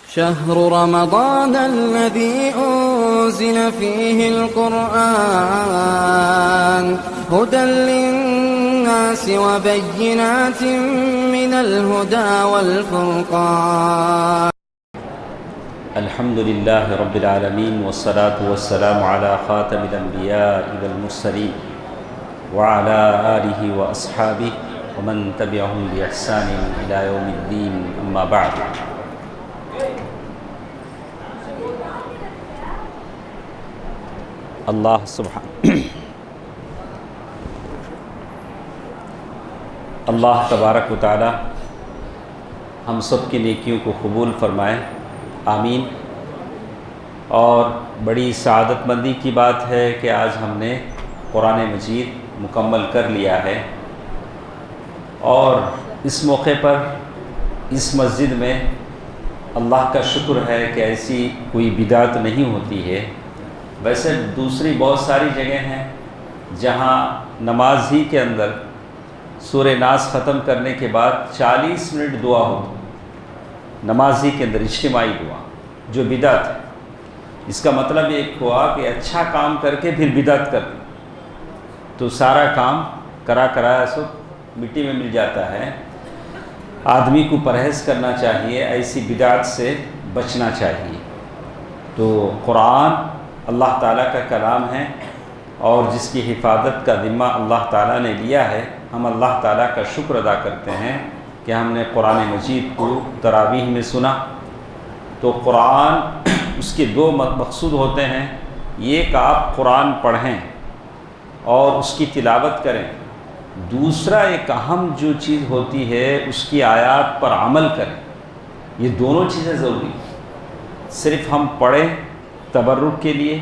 شهر رمضان الذي أنزل فيه القرآن هدى للناس وبينات من الهدى والفرقان. الحمد لله رب العالمين والصلاة والسلام على خاتم الأنبياء والمرسلين وعلى آله وأصحابه ومن تبعهم بإحسان إلى يوم الدين. أما بعد، اللہ تبارک و تعالی ہم سب کی نیکیوں کو قبول فرمائے، آمین۔ اور بڑی سعادت مندی کی بات ہے کہ آج ہم نے قرآن مجید مکمل کر لیا ہے، اور اس موقع پر اس مسجد میں اللہ کا شکر ہے کہ ایسی کوئی بدعت نہیں ہوتی ہے۔ ویسے دوسری بہت ساری جگہیں ہیں جہاں نماز ہی کے اندر سورہ ناس ختم کرنے کے بعد 40 منٹ دعا ہوتی، نماز ہی کے اندر اجتماعی دعا، جو بدعت ہے۔ اس کا مطلب یہ ہوا کہ اچھا کام کر کے پھر بدعت کر دی تو سارا کام کرایا سب مٹی میں مل جاتا ہے۔ آدمی کو پرہیز کرنا چاہیے، ایسی بدعت سے بچنا چاہیے۔ تو قرآن اللہ تعالیٰ کا کلام ہے، اور جس کی حفاظت کا ذمہ اللہ تعالیٰ نے لیا ہے، ہم اللہ تعالیٰ کا شکر ادا کرتے ہیں کہ ہم نے قرآن مجید کو تراویح میں سنا۔ تو قرآن اس کے دو مقصود ہوتے ہیں، یہ کہ آپ قرآن پڑھیں اور اس کی تلاوت کریں، دوسرا ایک اہم جو چیز ہوتی ہے اس کی آیات پر عمل کریں۔ یہ دونوں چیزیں ضروری ہیں۔ صرف ہم پڑھیں تبرک کے لیے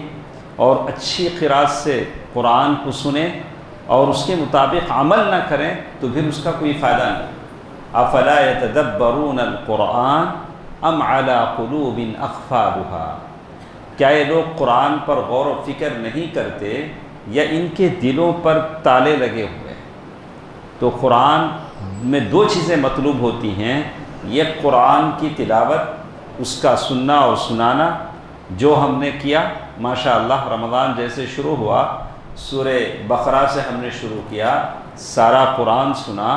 اور اچھی قراءت سے قرآن کو سنیں اور اس کے مطابق عمل نہ کریں تو پھر اس کا کوئی فائدہ نہیں۔ افلا یتدبرون القرآن ام علی قلوب اقفالها، کیا یہ لوگ قرآن پر غور و فکر نہیں کرتے یا ان کے دلوں پر تالے لگے ہوئے؟ تو قرآن میں دو چیزیں مطلوب ہوتی ہیں، یہ قرآن کی تلاوت، اس کا سننا اور سنانا، جو ہم نے کیا ماشاءاللہ۔ رمضان جیسے شروع ہوا، سورہ بقرہ سے ہم نے شروع کیا، سارا قرآن سنا،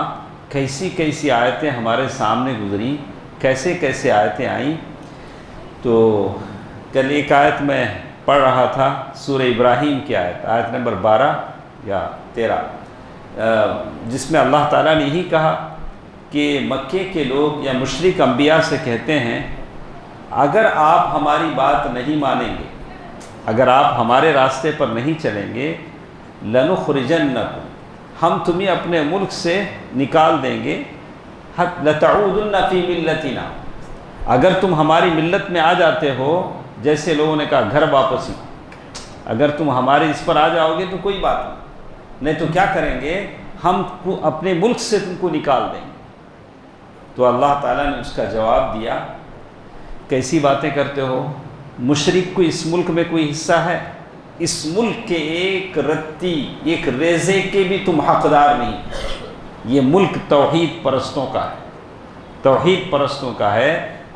کیسی کیسی آیتیں ہمارے سامنے گزری، کیسے کیسے آیتیں آئیں۔ تو کل ایک آیت میں پڑھ رہا تھا، سورہ ابراہیم کی آیت نمبر 12 یا 13، جس میں اللہ تعالیٰ نے یہی کہا کہ مکے کے لوگ یا مشرک انبیاء سے کہتے ہیں، اگر آپ ہماری بات نہیں مانیں گے، اگر آپ ہمارے راستے پر نہیں چلیں گے، لَنُخْرِجَنَّكُمْ، ہم تمہیں اپنے ملک سے نکال دیں گے، لَتَعُودُنَّ فِي مِلَّتِنَا، اگر تم ہماری ملت میں آ جاتے ہو، جیسے لوگوں نے کہا گھر واپسی، اگر تم ہمارے اس پر آ جاؤ گے تو کوئی بات نہیں تو کیا کریں گے، ہم اپنے ملک سے تم کو نکال دیں گے۔ تو اللہ تعالیٰ نے اس کا جواب دیا، کیسی باتیں کرتے ہو، مشرک کو اس ملک میں کوئی حصہ ہے؟ اس ملک کے ایک رتی، ایک ریزے کے بھی تم حقدار نہیں۔ یہ ملک توحید پرستوں کا ہے، توحید پرستوں کا ہے۔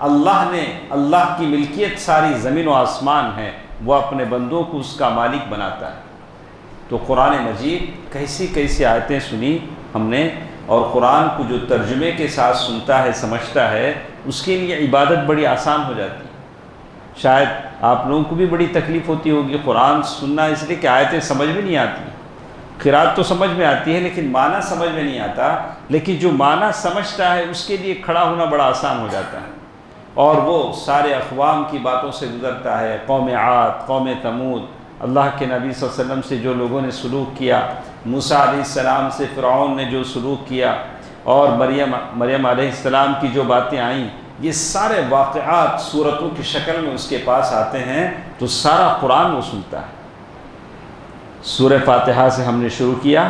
اللہ نے، اللہ کی ملکیت ساری زمین و آسمان ہے، وہ اپنے بندوں کو اس کا مالک بناتا ہے۔ تو قرآن مجید کیسی کیسی آیتیں سنی ہم نے، اور قرآن کو جو ترجمے کے ساتھ سنتا ہے، سمجھتا ہے، اس کے لیے عبادت بڑی آسان ہو جاتی ہے۔ شاید آپ لوگوں کو بھی بڑی تکلیف ہوتی ہوگی قرآن سننا، اس لیے کہ آیتیں سمجھ میں نہیں آتی، قرات تو سمجھ میں آتی ہے لیکن معنی سمجھ میں نہیں آتا، لیکن جو معنی سمجھتا ہے اس کے لیے کھڑا ہونا بڑا آسان ہو جاتا ہے، اور وہ سارے اقوام کی باتوں سے گزرتا ہے، قوم عاد، قوم ثمود، اللہ کے نبی صلی اللہ علیہ وسلم سے جو لوگوں نے سلوک کیا، موسیٰ علیہ السلام سے فرعون نے جو سلوک کیا، اور مریم علیہ السلام کی جو باتیں آئیں، یہ سارے واقعات صورتوں کی شکل میں اس کے پاس آتے ہیں، تو سارا قرآن وہ سنتا ہے۔ سورہ فاتحہ سے ہم نے شروع کیا،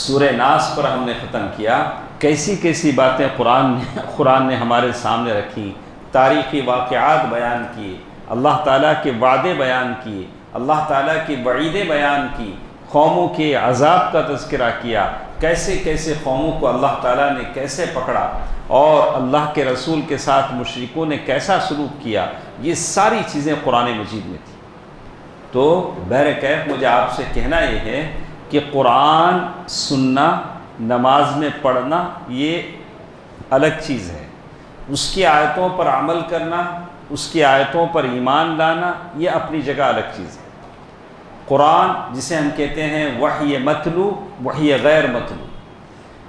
سورہ ناس پر ہم نے ختم کیا، کیسی کیسی باتیں قرآن نے ہمارے سامنے رکھی، تاریخی واقعات بیان کیے، اللہ تعالیٰ کے وعدے بیان کیے، اللہ تعالیٰ کی وعیدیں بیان کی، قوموں کے عذاب کا تذکرہ کیا، کیسے کیسے قوموں کو اللہ تعالیٰ نے کیسے پکڑا اور اللہ کے رسول کے ساتھ مشرکوں نے کیسا سلوک کیا، یہ ساری چیزیں قرآن مجید میں تھیں۔ تو بہرکیف مجھے آپ سے کہنا یہ ہے کہ قرآن سننا، نماز میں پڑھنا یہ الگ چیز ہے، اس کی آیتوں پر عمل کرنا، اس کی آیتوں پر ایمان لانا یہ اپنی جگہ الگ چیز ہے۔ قرآن جسے ہم کہتے ہیں وحی متلو، وحی غیر متلو،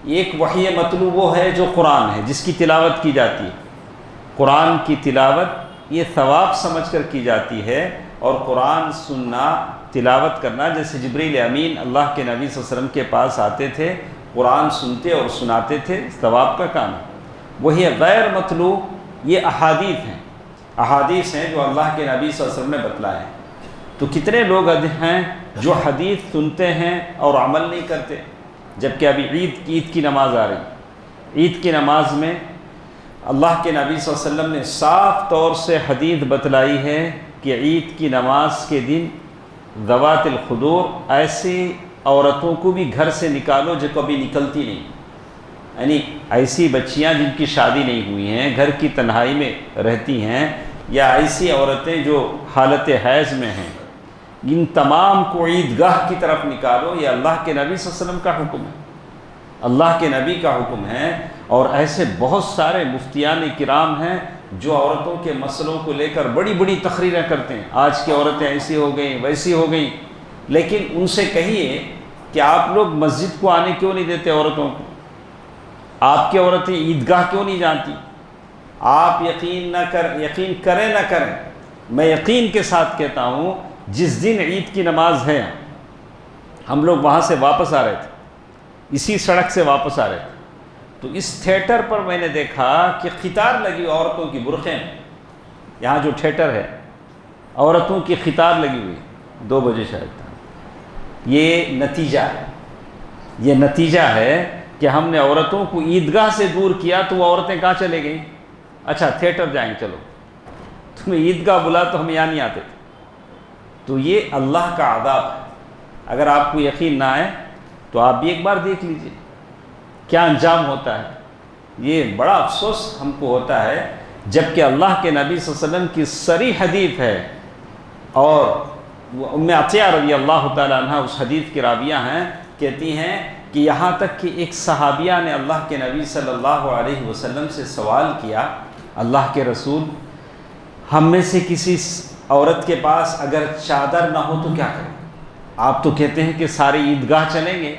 ایک وحی متلو وہ ہے جو قرآن ہے، جس کی تلاوت کی جاتی ہے۔ قرآن کی تلاوت یہ ثواب سمجھ کر کی جاتی ہے، اور قرآن سننا، تلاوت کرنا، جیسے جبریل امین اللہ کے نبی صلی اللہ علیہ وسلم کے پاس آتے تھے، قرآن سنتے اور سناتے تھے، ثواب کا کام ہے۔ وہی غیر متلو یہ احادیث ہیں، احادیث ہیں جو اللہ کے نبی صلی اللہ علیہ وسلم نے بتلائے ہیں۔ تو کتنے لوگ ہیں جو حدیث سنتے ہیں اور عمل نہیں کرتے، جبکہ ابھی عید کی نماز آ رہی، عید کی نماز میں اللہ کے نبی صلی اللہ علیہ وسلم نے صاف طور سے حدیث بتلائی ہے کہ عید کی نماز کے دن ذوات الخدور ایسی عورتوں کو بھی گھر سے نکالو جو کبھی نکلتی نہیں، یعنی ایسی بچیاں جن کی شادی نہیں ہوئی ہیں، گھر کی تنہائی میں رہتی ہیں، یا ایسی عورتیں جو حالت حیض میں ہیں، ان تمام کو عیدگاہ کی طرف نکالو۔ یہ اللہ کے نبی صلی اللہ علیہ وسلم کا حکم ہے، اللہ کے نبی کا حکم ہے۔ اور ایسے بہت سارے مفتیان کرام ہیں جو عورتوں کے مسئلوں کو لے کر بڑی بڑی تقریریں کرتے ہیں، آج کی عورتیں ایسی ہو گئیں، ویسی ہو گئیں، لیکن ان سے کہیے کہ آپ لوگ مسجد کو آنے کیوں نہیں دیتے عورتوں کو؟ آپ کی عورتیں عیدگاہ کیوں نہیں جانتی؟ آپ یقین کریں نہ کریں، میں یقین کے ساتھ کہتا ہوں، جس دن عید کی نماز ہے، ہم لوگ وہاں سے واپس آ رہے تھے، اسی سڑک سے واپس آ رہے تھے، تو اس تھیٹر پر میں نے دیکھا کہ قطار لگی عورتوں کی برقعے میں، یہاں جو تھیٹر ہے عورتوں کی قطار لگی ہوئی، 2 بجے شاید تھا۔ یہ نتیجہ ہے کہ ہم نے عورتوں کو عیدگاہ سے دور کیا، تو وہ عورتیں کہاں چلے گئیں؟ اچھا تھیٹر جائیں، چلو تمہیں عیدگاہ بلا تو ہم یہاں نہیں آتے تھے۔ تو یہ اللہ کا عذاب ہے۔ اگر آپ کو یقین نہ آئے تو آپ بھی ایک بار دیکھ لیجئے کیا انجام ہوتا ہے۔ یہ بڑا افسوس ہم کو ہوتا ہے، جبکہ اللہ کے نبی صلی اللہ علیہ وسلم کی صریح حدیث ہے، اور ام عطیہ رضی اللہ تعالیٰ عنہ اس حدیث کی راویہ ہیں، کہتی ہیں کہ یہاں تک کہ ایک صحابیہ نے اللہ کے نبی صلی اللہ علیہ وسلم سے سوال کیا، اللہ کے رسول، ہم میں سے کسی عورت کے پاس اگر چادر نہ ہو تو کیا کریں؟ آپ تو کہتے ہیں کہ ساری عیدگاہ چلیں گے،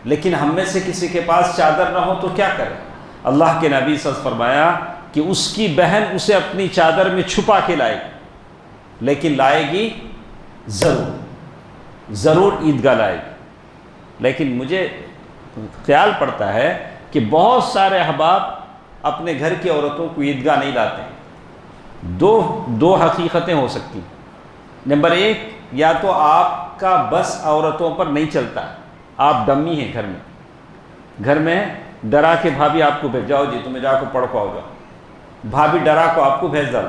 لیکن ہم میں سے کسی کے پاس چادر نہ ہو تو کیا کریں؟ اللہ کے نبی صلی اللہ علیہ وسلم فرمایا کہ اس کی بہن اسے اپنی چادر میں چھپا کے لائے گی، لیکن لائے گی ضرور عیدگاہ لائے گی۔ لیکن مجھے خیال پڑتا ہے کہ بہت سارے احباب اپنے گھر کی عورتوں کو عیدگاہ نہیں لاتے ہیں۔ دو حقیقتیں ہو سکتی ہیں۔ نمبر 1، یا تو آپ کا بس عورتوں پر نہیں چلتا، آپ ڈمی ہیں گھر میں ڈرا کے بھابھی آپ کو بھیج جاؤ، جی تمہیں جا کو پڑھ پاؤ جاؤ، بھابھی ڈرا کو آپ کو بھیج ڈال،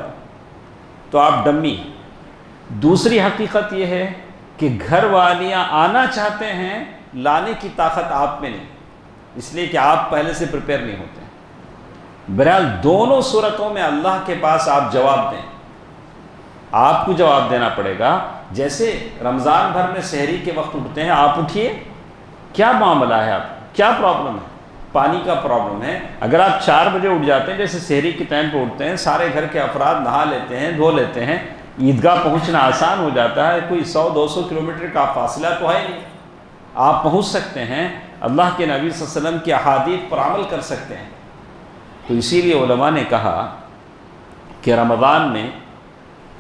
تو آپ ڈمی ہیں۔ دوسری حقیقت یہ ہے کہ گھر والیاں آنا چاہتے ہیں، لانے کی طاقت آپ میں نہیں، اس لیے کہ آپ پہلے سے پریپیئر نہیں ہوتے ہیں۔ بہرحال دونوں صورتوں میں اللہ کے پاس آپ جواب دیں، آپ کو جواب دینا پڑے گا۔ جیسے رمضان بھر میں سحری کے وقت اٹھتے ہیں، آپ اٹھیے، کیا معاملہ ہے، آپ کیا پرابلم ہے؟ پانی کا پرابلم ہے۔ اگر آپ 4 بجے اٹھ جاتے ہیں، جیسے سحری کے ٹائم پہ اٹھتے ہیں، سارے گھر کے افراد نہا لیتے ہیں، دھو لیتے ہیں، عیدگاہ پہنچنا آسان ہو جاتا ہے، کوئی 100-200 کلومیٹر کا فاصلہ تو ہے نہیں، آپ پہنچ سکتے ہیں، اللہ کے نبی صلی اللہ علیہ وسلم کی احادیث پر عمل کر سکتے ہیں۔ تو اسی لیے علماء نے کہا کہ رمضان میں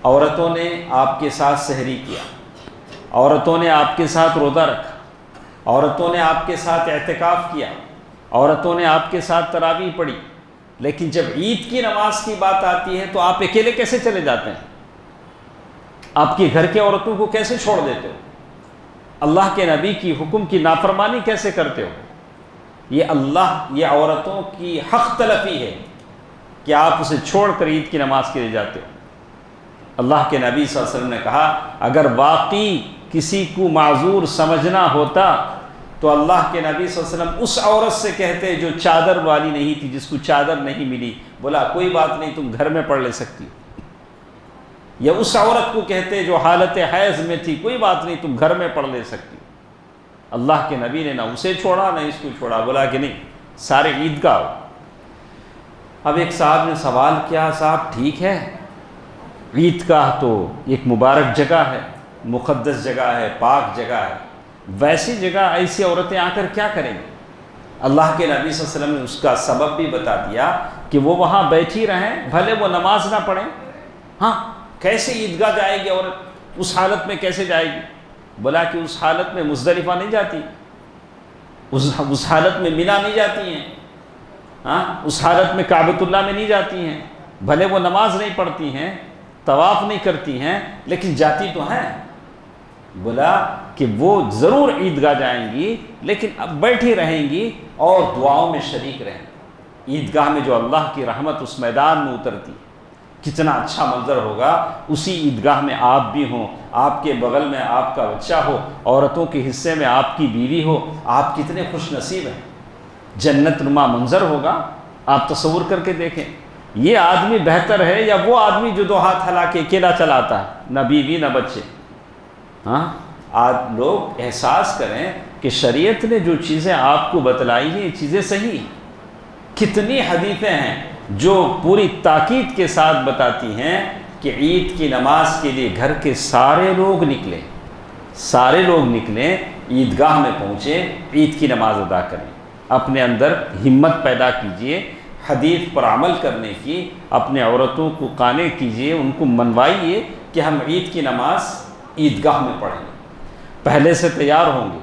عورتوں نے آپ کے ساتھ سحری کیا، عورتوں نے آپ کے ساتھ روزہ رکھا، عورتوں نے آپ کے ساتھ اعتکاف کیا، عورتوں نے آپ کے ساتھ تراویح پڑھی، لیکن جب عید کی نماز کی بات آتی ہے تو آپ اکیلے کیسے چلے جاتے ہیں؟ آپ کے گھر کے عورتوں کو کیسے چھوڑ دیتے ہو؟ اللہ کے نبی کی حکم کی نافرمانی کیسے کرتے ہو؟ یہ عورتوں کی حق تلفی ہے کہ آپ اسے چھوڑ کر عید کی نماز کے لیے جاتے ہو۔ اللہ کے نبی صلی اللہ علیہ وسلم نے کہا، اگر واقعی کسی کو معذور سمجھنا ہوتا تو اللہ کے نبی صلی اللہ علیہ وسلم اس عورت سے کہتے جو چادر والی نہیں تھی، جس کو چادر نہیں ملی، بولا کوئی بات نہیں، تم گھر میں پڑھ لے سکتی. یا اس عورت کو کہتے جو حالت حیض میں تھی، کوئی بات نہیں، تم گھر میں پڑھ لے سکتی. اللہ کے نبی نے نہ اسے چھوڑا نہ اس کو چھوڑا، بولا کہ نہیں سارے عیدگاہ ہو. اب ایک صاحب نے سوال کیا، صاحب ٹھیک ہے عیدگاہ تو ایک مبارک جگہ ہے، مقدس جگہ ہے، پاک جگہ ہے، ویسی جگہ ایسی عورتیں آ کر کیا کریں گی؟ اللہ کے نبی صلی اللہ علیہ وسلم نے اس کا سبب بھی بتا دیا کہ وہ وہاں بیٹھی رہیں، بھلے وہ نماز نہ پڑھیں. ہاں کیسے عیدگاہ جائے گی عورت؟ اس حالت میں کیسے جائے گی؟ بولا کہ اس حالت میں مزدلفہ نہیں جاتی، اس حالت میں منی نہیں جاتی ہیں، ہاں اس حالت میں کعبۃ اللہ میں نہیں جاتی ہیں، بھلے وہ نماز نہیں پڑھتی ہیں، طواف نہیں کرتی ہیں، لیکن جاتی تو ہیں. بولا کہ وہ ضرور عیدگاہ جائیں گی، لیکن اب بیٹھی رہیں گی اور دعاؤں میں شریک رہیں گی. عیدگاہ میں جو اللہ کی رحمت اس میدان میں اترتی، کتنا اچھا منظر ہوگا. اسی عیدگاہ میں آپ بھی ہوں، آپ کے بغل میں آپ کا بچہ ہو، عورتوں کے حصے میں آپ کی بیوی ہو، آپ کتنے خوش نصیب ہیں. جنت نما منظر ہوگا. آپ تصور کر کے دیکھیں، یہ آدمی بہتر ہے یا وہ آدمی جو دو ہاتھ ہلا کے اکیلا چلاتا ہے، نہ بیوی نہ بچے؟ ہاں آج لوگ احساس کریں کہ شریعت نے جو چیزیں آپ کو بتلائی ہیں یہ چیزیں صحیح ہیں. کتنی حدیثیں ہیں جو پوری تاکید کے ساتھ بتاتی ہیں کہ عید کی نماز کے لیے گھر کے سارے لوگ نکلیں، عیدگاہ میں پہنچیں، عید کی نماز ادا کریں. اپنے اندر ہمت پیدا کیجئے حدیث پر عمل کرنے کی، اپنے عورتوں کو قانع کیجئے، ان کو منوائیے کہ ہم عید کی نماز عیدگاہ میں پڑھیں گے. پہلے سے تیار ہوں گے،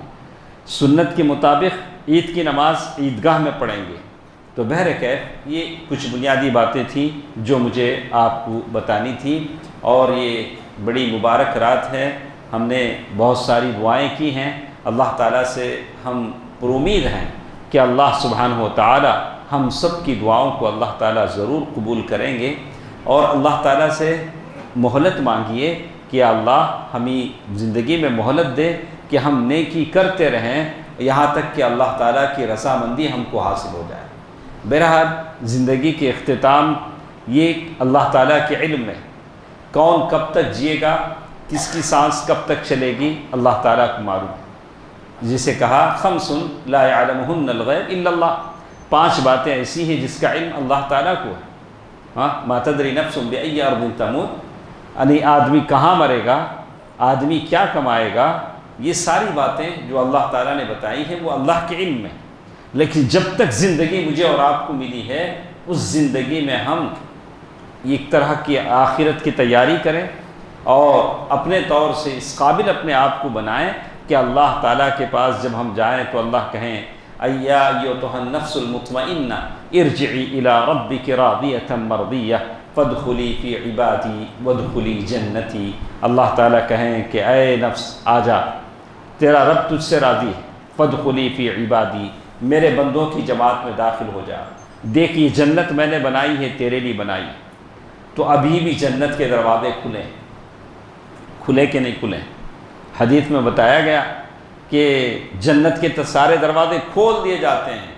سنت کے مطابق عید کی نماز عیدگاہ میں پڑھیں گے. تو بہرکیف یہ کچھ بنیادی باتیں تھیں جو مجھے آپ کو بتانی تھی، اور یہ بڑی مبارک رات ہے. ہم نے بہت ساری دعائیں کی ہیں. اللہ تعالیٰ سے ہم پر امید ہیں کہ اللہ سبحانہ و تعالیٰ ہم سب کی دعاؤں کو اللہ تعالیٰ ضرور قبول کریں گے. اور اللہ تعالیٰ سے مہلت مانگیے کہ اللہ ہمیں زندگی میں مہلت دے کہ ہم نیکی کرتے رہیں یہاں تک کہ اللہ تعالیٰ کی رضامندی ہم کو حاصل ہو جائے. بہرحال زندگی کے اختتام یہ اللہ تعالیٰ کے علم میں، کون کب تک جیے گا، کس کی سانس کب تک چلے گی، اللہ تعالیٰ کو معلوم. جسے کہا خمس لا يعلمهن الغیب الا اللہ، 5 باتیں ایسی ہیں جس کا علم اللہ تعالیٰ کو ہے. ہاں ما تدری نفس بأی ارض تموت، یعنی آدمی کہاں مرے گا، آدمی کیا کمائے گا، یہ ساری باتیں جو اللہ تعالیٰ نے بتائی ہیں وہ اللہ کے علم میں. لیکن جب تک زندگی مجھے اور آپ کو ملی ہے، اس زندگی میں ہم ایک طرح کی آخرت کی تیاری کریں اور اپنے طور سے اس قابل اپنے آپ کو بنائیں کہ اللہ تعالیٰ کے پاس جب ہم جائیں تو اللہ کہیں ایا ایتھا النفس المطمئنہ ارجعی الی ربک راضیۃ مرضیہ فادخلی فی عبادی وادخلی جنتی. اللہ تعالیٰ کہیں کہ اے نفس آ جا، تیرا رب تجھ سے راضی ہے، فادخلی فی عبادی، میرے بندوں کی جماعت میں داخل ہو جا. دیکھ یہ جنت میں نے بنائی ہے، تیرے لیے بنائی. تو ابھی بھی جنت کے دروازے کھلے کہ نہیں کھلے؟ حدیث میں بتایا گیا کہ جنت کے سارے دروازے کھول دیے جاتے ہیں،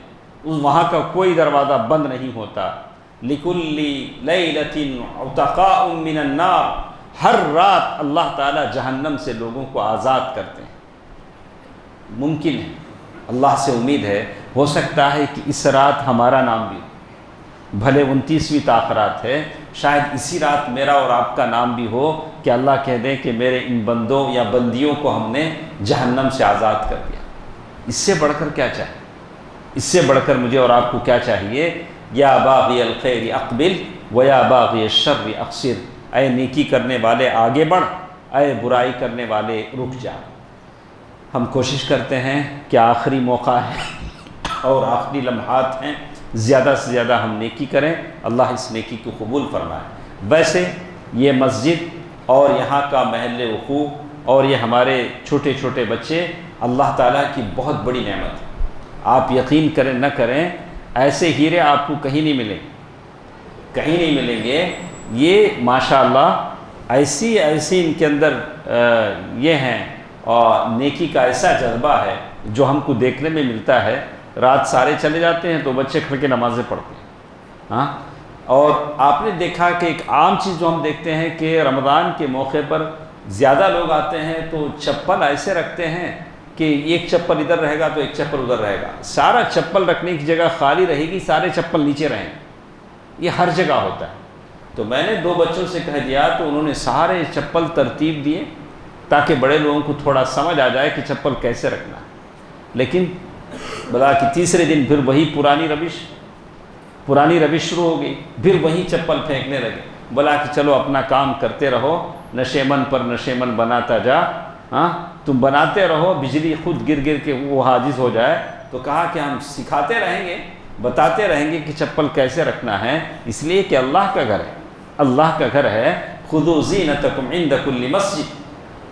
وہاں کا کوئی دروازہ بند نہیں ہوتا. لِكُلِّ لَيْلَةٍ عُتَقَاءٌ مِّنَ النَّارِ، ہر رات اللہ تعالیٰ جہنم سے لوگوں کو آزاد کرتے ہیں. ممکن ہے، اللہ سے امید ہے، ہو سکتا ہے کہ اس رات ہمارا نام بھی، بھلے 29ویں تاخرات ہے، شاید اسی رات میرا اور آپ کا نام بھی ہو کہ اللہ کہہ دیں کہ میرے ان بندوں یا بندیوں کو ہم نے جہنم سے آزاد کر دیا. اس سے بڑھ کر کیا چاہیے؟ اس سے بڑھ کر مجھے اور آپ کو کیا چاہیے؟ یا باغی الخیر اقبل و یا باغی الشر اقصر، اے نیکی کرنے والے آگے بڑھ، اے برائی کرنے والے رک جا. ہم کوشش کرتے ہیں کہ آخری موقع ہے اور آخری لمحات ہیں، زیادہ سے زیادہ ہم نیکی کریں، اللہ اس نیکی کو قبول فرمائے. ویسے یہ مسجد اور یہاں کا محل وقوع اور یہ ہمارے چھوٹے چھوٹے بچے اللہ تعالیٰ کی بہت بڑی نعمت ہے. آپ یقین کریں نہ کریں، ایسے ہیرے آپ کو کہیں نہیں ملیں گے. یہ ماشاءاللہ ایسی ان کے اندر یہ ہیں اور نیکی کا ایسا جذبہ ہے جو ہم کو دیکھنے میں ملتا ہے. رات سارے چلے جاتے ہیں تو بچے کھڑ کے نمازیں پڑھتے ہیں. ہاں، اور آپ نے دیکھا کہ ایک عام چیز جو ہم دیکھتے ہیں کہ رمضان کے موقع پر زیادہ لوگ آتے ہیں تو چپل ایسے رکھتے ہیں کہ ایک چپل ادھر رہے گا تو ایک چپل ادھر رہے گا. سارا چپل رکھنے کی جگہ خالی رہے گی، سارے چپل نیچے رہیں. یہ ہر جگہ ہوتا ہے. تو میں نے 2 بچوں سے کہہ دیا تو انہوں نے سارے چپل ترتیب دیے تاکہ بڑے لوگوں کو تھوڑا سمجھ آ جائے کہ چپل کیسے رکھنا ہے. لیکن بلا کہ تیسرے دن پھر وہی پرانی روش شروع ہو گئی. پھر وہی چپل پھینکنے لگے. بلا کہ چلو اپنا کام کرتے رہو، نشیمن پر نشیمن بناتا جا. ہاں، تم بناتے رہو، بجلی خود گر گر کے وہ حاجز ہو جائے. تو کہا کہ ہم سکھاتے رہیں گے، بتاتے رہیں گے کہ چپل کیسے رکھنا ہے، اس لیے کہ اللہ کا گھر ہے. اللہ کا گھر ہے. خذوا زینتکم عند کل مسجد.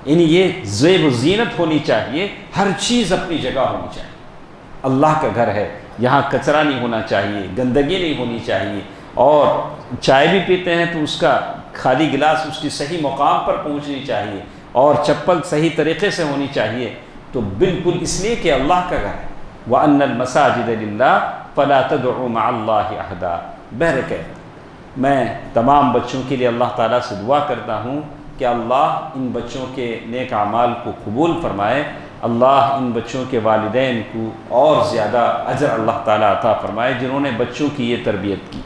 یعنی یہ زیب و زینت ہونی چاہیے، ہر چیز اپنی جگہ ہونی چاہیے. اللہ کا گھر ہے، یہاں کچرا نہیں ہونا چاہیے، گندگی نہیں ہونی چاہیے. اور چائے بھی پیتے ہیں تو اس کا خالی گلاس اس کی صحیح مقام پر پہنچنی چاہیے، اور چپل صحیح طریقے سے ہونی چاہیے. تو بالکل اس لیے کہ اللہ کا گھر ہے. وَأَنَّ الْمَسَاجِدَ لِلَّهِ فَلَا تَدْعُوا مَعَ اللَّهِ أَحَدًا. بہرکیف میں تمام بچوں کے لیے اللہ تعالیٰ سے دعا کرتا ہوں کہ اللہ ان بچوں کے نیک اعمال کو قبول فرمائے. اللہ ان بچوں کے والدین کو اور زیادہ اجر اللہ تعالیٰ عطا فرمائے جنہوں نے بچوں کی یہ تربیت کی.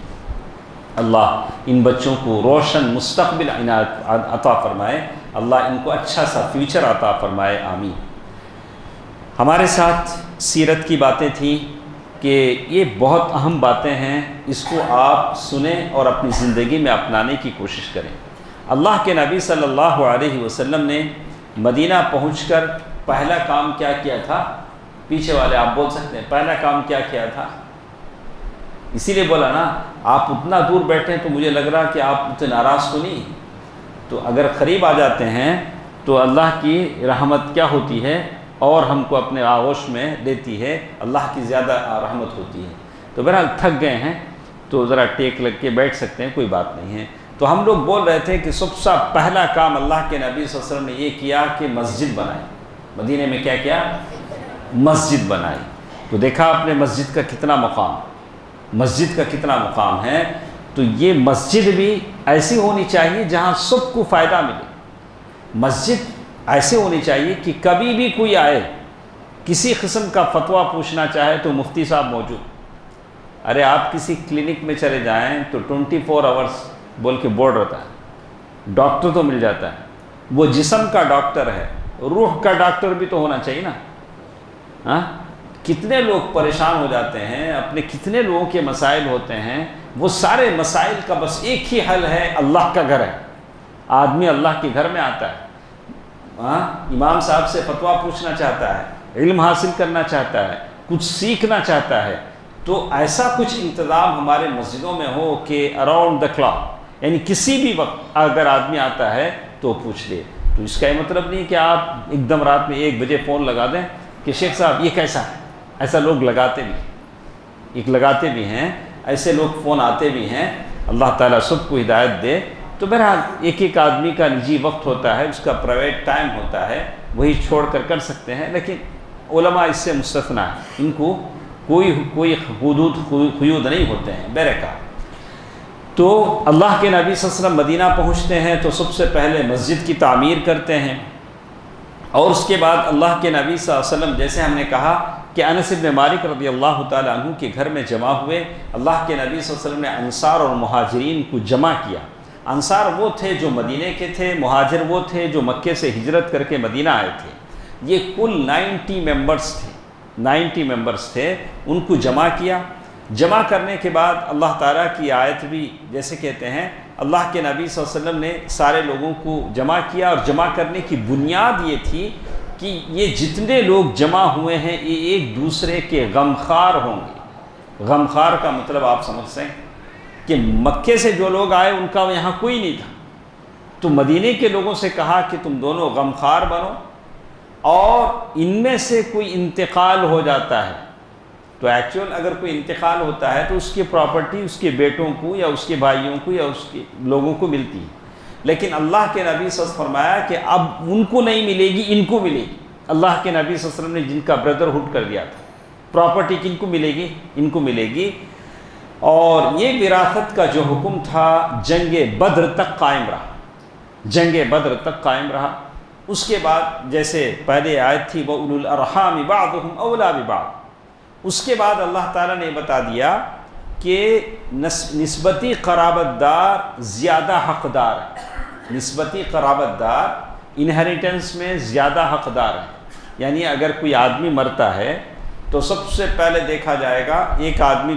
اللہ ان بچوں کو روشن مستقبل عطا فرمائے. اللہ ان کو اچھا سا فیوچر عطا فرمائے. آمین. ہمارے ساتھ سیرت کی باتیں تھیں کہ یہ بہت اہم باتیں ہیں، اس کو آپ سنیں اور اپنی زندگی میں اپنانے کی کوشش کریں. اللہ کے نبی صلی اللہ علیہ وسلم نے مدینہ پہنچ کر پہلا کام کیا کیا تھا؟ پیچھے والے آپ بول سکتے ہیں پہلا کام کیا کیا تھا؟ اسی لیے بولا نا، آپ اتنا دور بیٹھے ہیں تو مجھے لگ رہا کہ آپ اتنے ناراض تو نہیں. تو اگر قریب آ جاتے ہیں تو اللہ کی رحمت کیا ہوتی ہے اور ہم کو اپنے آغوش میں دیتی ہے، اللہ کی زیادہ رحمت ہوتی ہے. تو بہرحال تھک گئے ہیں تو ذرا ٹیک لگ کے بیٹھ سکتے ہیں، کوئی بات نہیں ہے. تو ہم لوگ بول رہے تھے کہ سب سے پہلا کام اللہ کے نبی صلی اللہ علیہ وسلم نے یہ کیا کہ مسجد بنائی. مدینے میں کیا کیا؟ مسجد بنائی. تو دیکھا آپ نے مسجد کا کتنا مقام ہے. تو یہ مسجد بھی ایسی ہونی چاہیے جہاں سب کو فائدہ ملے. مسجد ایسے ہونی چاہیے کہ کبھی بھی کوئی آئے کسی قسم کا فتویٰ پوچھنا چاہے تو مفتی صاحب موجود. ارے آپ کسی کلینک میں چلے جائیں تو 24 آورس بول کے بورڈ رہتا ہے. ڈاکٹر تو مل جاتا ہے، وہ جسم کا ڈاکٹر ہے، روح کا ڈاکٹر بھی تو ہونا چاہیے نا. ہاں، کتنے لوگ پریشان ہو جاتے ہیں، اپنے کتنے لوگوں کے مسائل ہوتے ہیں. وہ سارے مسائل کا بس ایک ہی حل ہے، اللہ کا گھر ہے. آدمی اللہ کے گھر میں آتا ہے، امام صاحب سے فتویٰ پوچھنا چاہتا ہے، علم حاصل کرنا چاہتا ہے، کچھ سیکھنا چاہتا ہے. تو ایسا کچھ انتظام ہمارے مسجدوں میں ہو کہ اراؤنڈ دا کلاک، یعنی کسی بھی وقت اگر آدمی آتا ہے تو پوچھ لے. تو اس کا یہ مطلب نہیں کہ آپ ایک دم رات میں 1 بجے فون لگا دیں کہ شیخ صاحب یہ کیسا ہے. ایسا لوگ لگاتے بھی ہیں، ایسے لوگ فون آتے بھی ہیں. اللہ تعالیٰ سب کو ہدایت دے. تو بہرحال ایک آدمی کا نجی وقت ہوتا ہے، اس کا پرائیویٹ ٹائم ہوتا ہے، وہی چھوڑ کر سکتے ہیں. لیکن علماء اس سے مستثنا ہیں، ان کو کوئی قیود نہیں ہوتے ہیں. بہرکیف تو اللہ کے نبی صلی اللہ علیہ وسلم مدینہ پہنچتے ہیں تو سب سے پہلے مسجد کی تعمیر کرتے ہیں. اور اس کے بعد اللہ کے نبی صلی اللہ علیہ وسلم، جیسے ہم نے کہا کہ انس بن مالک رضی اللہ تعالیٰ عنہ کے گھر میں جمع ہوئے. اللہ کے نبی صلی اللہ علیہ وسلم نے انصار اور مہاجرین کو جمع کیا. انصار وہ تھے جو مدینے کے تھے، مہاجر وہ تھے جو مکے سے ہجرت کر کے مدینہ آئے تھے. یہ کل 90 ممبرز تھے. ان کو جمع کیا. جمع کرنے کے بعد اللہ تعالیٰ کی آیت بھی جیسے کہتے ہیں، اللہ کے نبی صلی اللہ علیہ وسلم نے سارے لوگوں کو جمع کیا. اور جمع کرنے کی بنیاد یہ تھی کہ یہ جتنے لوگ جمع ہوئے ہیں یہ ایک دوسرے کے غمخوار ہوں گے. غمخوار کا مطلب آپ سمجھتے ہیں کہ مکے سے جو لوگ آئے ان کا یہاں کوئی نہیں تھا. تو مدینے کے لوگوں سے کہا کہ تم دونوں غمخوار بنو، اور ان میں سے کوئی انتقال ہو جاتا ہے تو ایکچوئل اگر کوئی انتقال ہوتا ہے تو اس کی پراپرٹی اس کے بیٹوں کو یا اس کے بھائیوں کو یا اس کے لوگوں کو ملتی ہے. لیکن اللہ کے نبی صلی اللہ علیہ وسلم فرمایا کہ اب ان کو نہیں ملے گی، ان کو ملے گی. اللہ کے نبی صلی اللہ علیہ وسلم نے جن کا بردرہڈ کر دیا تھا، پراپرٹی کن کو ملے گی؟ ان کو ملے گی۔ اور یہ وراثت کا جو حکم تھا جنگ بدر تک قائم رہا، جنگ بدر تک قائم رہا۔ اس کے بعد جیسے پہلے آیت تھی وَأُولُو الْأَرْحَامِ بَعْضُهُمْ أَوْلَىٰ بِبَعْضٍ، اس کے بعد اللہ تعالیٰ نے بتا دیا کہ نسبتی قرابت دار زیادہ حقدار ہے، نسبتی قرابت دار انہیریٹنس میں زیادہ حقدار ہے۔ یعنی اگر کوئی آدمی مرتا ہے تو سب سے پہلے دیکھا جائے گا، ایک آدمی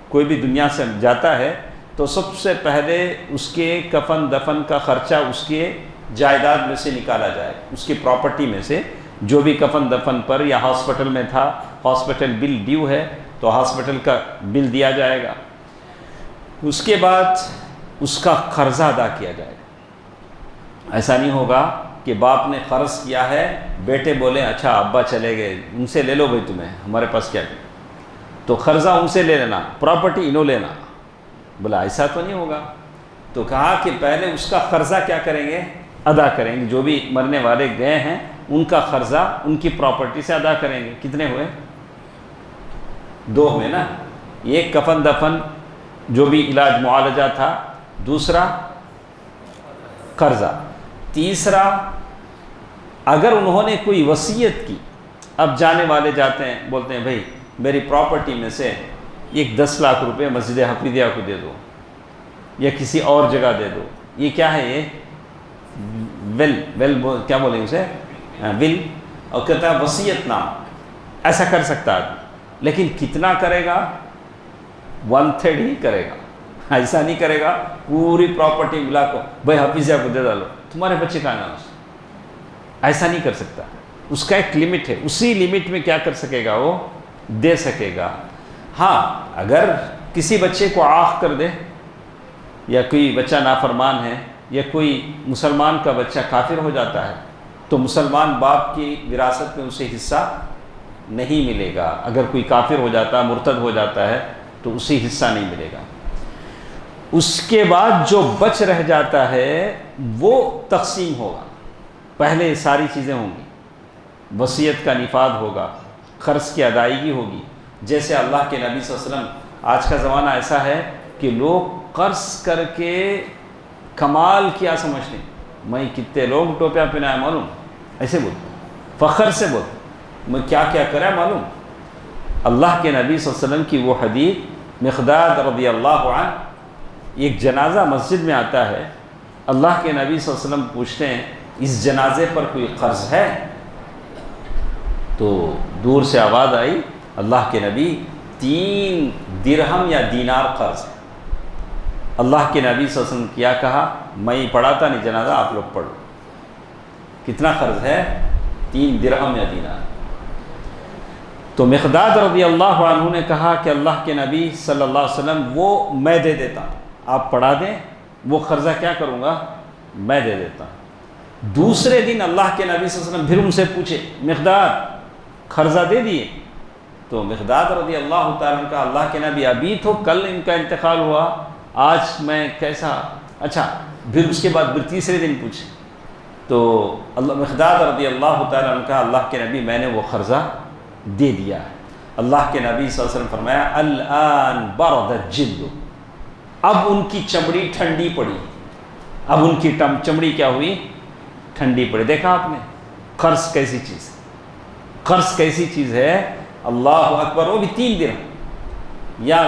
کوئی بھی دنیا سے جاتا ہے تو سب سے پہلے اس کے کفن دفن کا خرچہ اس کے جائیداد میں سے نکالا جائے، اس کی پراپرٹی میں سے جو بھی کفن دفن پر یا ہاسپٹل میں تھا، ہاسپٹل بل ڈیو ہے تو ہاسپٹل کا بل دیا جائے گا، اس کے بعد اس کا قرضہ ادا کیا جائے گا۔ ایسا نہیں ہوگا کہ باپ نے قرض کیا ہے، بیٹے بولے اچھا ابا چلے گئے ان سے لے لو بھائی، تمہیں ہمارے پاس کیا ہے، تو قرضہ ان سے لے لینا، پراپرٹی انہوں لینا۔ بولا ایسا تو نہیں ہوگا، تو کہا کہ پہلے اس کا قرضہ کیا کریں گے؟ ادا کریں گے، جو بھی مرنے والے گئے ہیں ان کا قرضہ ان کی پراپرٹی سے ادا کریں گے۔ کتنے ہوئے؟ 2 ہوئے نا، ایک کفن دفن جو بھی علاج معالجہ تھا، دوسرا قرضہ، تیسرا اگر انہوں نے کوئی وصیت کی، اب جانے والے جاتے ہیں بولتے ہیں بھائی میری پراپرٹی میں سے ایک 10 لاکھ روپے مسجد حفیظیہ کو دے دو یا کسی اور جگہ دے دو، یہ کیا ہے؟ یہ ول کیا بولیں گے اسے؟ ول، اور کہتا ہے وصیت نام، ایسا کر سکتا ہے، لیکن کتنا کرے گا؟ 1/3 ہی کرے گا، ایسا نہیں کرے گا پوری پراپرٹی ملا کو بھائی حفیظیہ کو دے ڈالو، تمہارے بچے کا نام، ایسا نہیں کر سکتا۔ اس کا ایک لمٹ ہے، اسی لمٹ میں کیا کر سکے گا؟ وہ دے سکے گا۔ ہاں اگر کسی بچے کو عاق کر دے، یا کوئی بچہ نافرمان ہے، یا کوئی مسلمان کا بچہ کافر ہو جاتا ہے تو مسلمان باپ کی وراثت میں اسے حصہ نہیں ملے گا۔ اگر کوئی کافر ہو جاتا ہے، مرتد ہو جاتا ہے تو اسے حصہ نہیں ملے گا۔ اس کے بعد جو بچ رہ جاتا ہے وہ تقسیم ہوگا، پہلے ساری چیزیں ہوں گی، وصیت کا نفاذ ہوگا، قرض کی ادائیگی ہوگی۔ جیسے اللہ کے نبی صلی اللہ علیہ وسلم، آج کا زمانہ ایسا ہے کہ لوگ قرض کر کے کمال کیا سمجھتے ہیں، میں کتنے لوگ ٹوپیاں پہنائے معلوم، ایسے بولتے فخر سے بولتے، میں کیا کیا کرا معلوم۔ اللہ کے نبی صلی اللہ علیہ وسلم کی وہ حدیث، مقداد رضی اللہ عنہ، ایک جنازہ مسجد میں آتا ہے، اللہ کے نبی صلی اللہ علیہ وسلم پوچھتے ہیں اس جنازے پر کوئی قرض ہے؟ تو دور سے آواز آئی، اللہ کے نبی 3 درہم یا دینار قرض ہے۔ اللہ کے نبی صلی اللہ علیہ وسلم کیا کہا؟ میں پڑھاتا نہیں جنازہ، آپ لوگ پڑھو۔ کتنا قرض ہے؟ 3 درہم یا دینار۔ تو مقداد رضی اللہ عنہ نے کہا کہ اللہ کے نبی صلی اللہ علیہ وسلم وہ میں دے دیتا ہوں، آپ پڑھا دیں، وہ قرضہ کیا کروں گا؟ میں دے دیتا ہوں۔ دوسرے دن اللہ کے نبی صلی اللہ علیہ وسلم پھر ان سے پوچھے مقداد قرضہ دے دیے؟ تو مقداد رضی اللہ تعالیٰ عنہ کا اللہ کے نبی ابھی تو کل ان کا انتقال ہوا، آج میں کیسا؟ اچھا پھر اس کے بعد پھر تیسرے دن پوچھے تو اللہ مقداد رضی اللہ تعالیٰ عنہ کا اللہ کے نبی میں نے وہ قرضہ دے دیا ہے۔ اللہ کے نبی صلی اللہ علیہ وسلم فرمایا الآن برد الجلد، اب ان کی چمڑی ٹھنڈی پڑی، اب ان کی چمڑی کیا ہوئی؟ ٹھنڈی پڑی۔ دیکھا آپ نے قرض کیسی چیز ہے، قرض کیسی چیز ہے، اللہ اکبر۔ وہ بھی 3 درہم، یا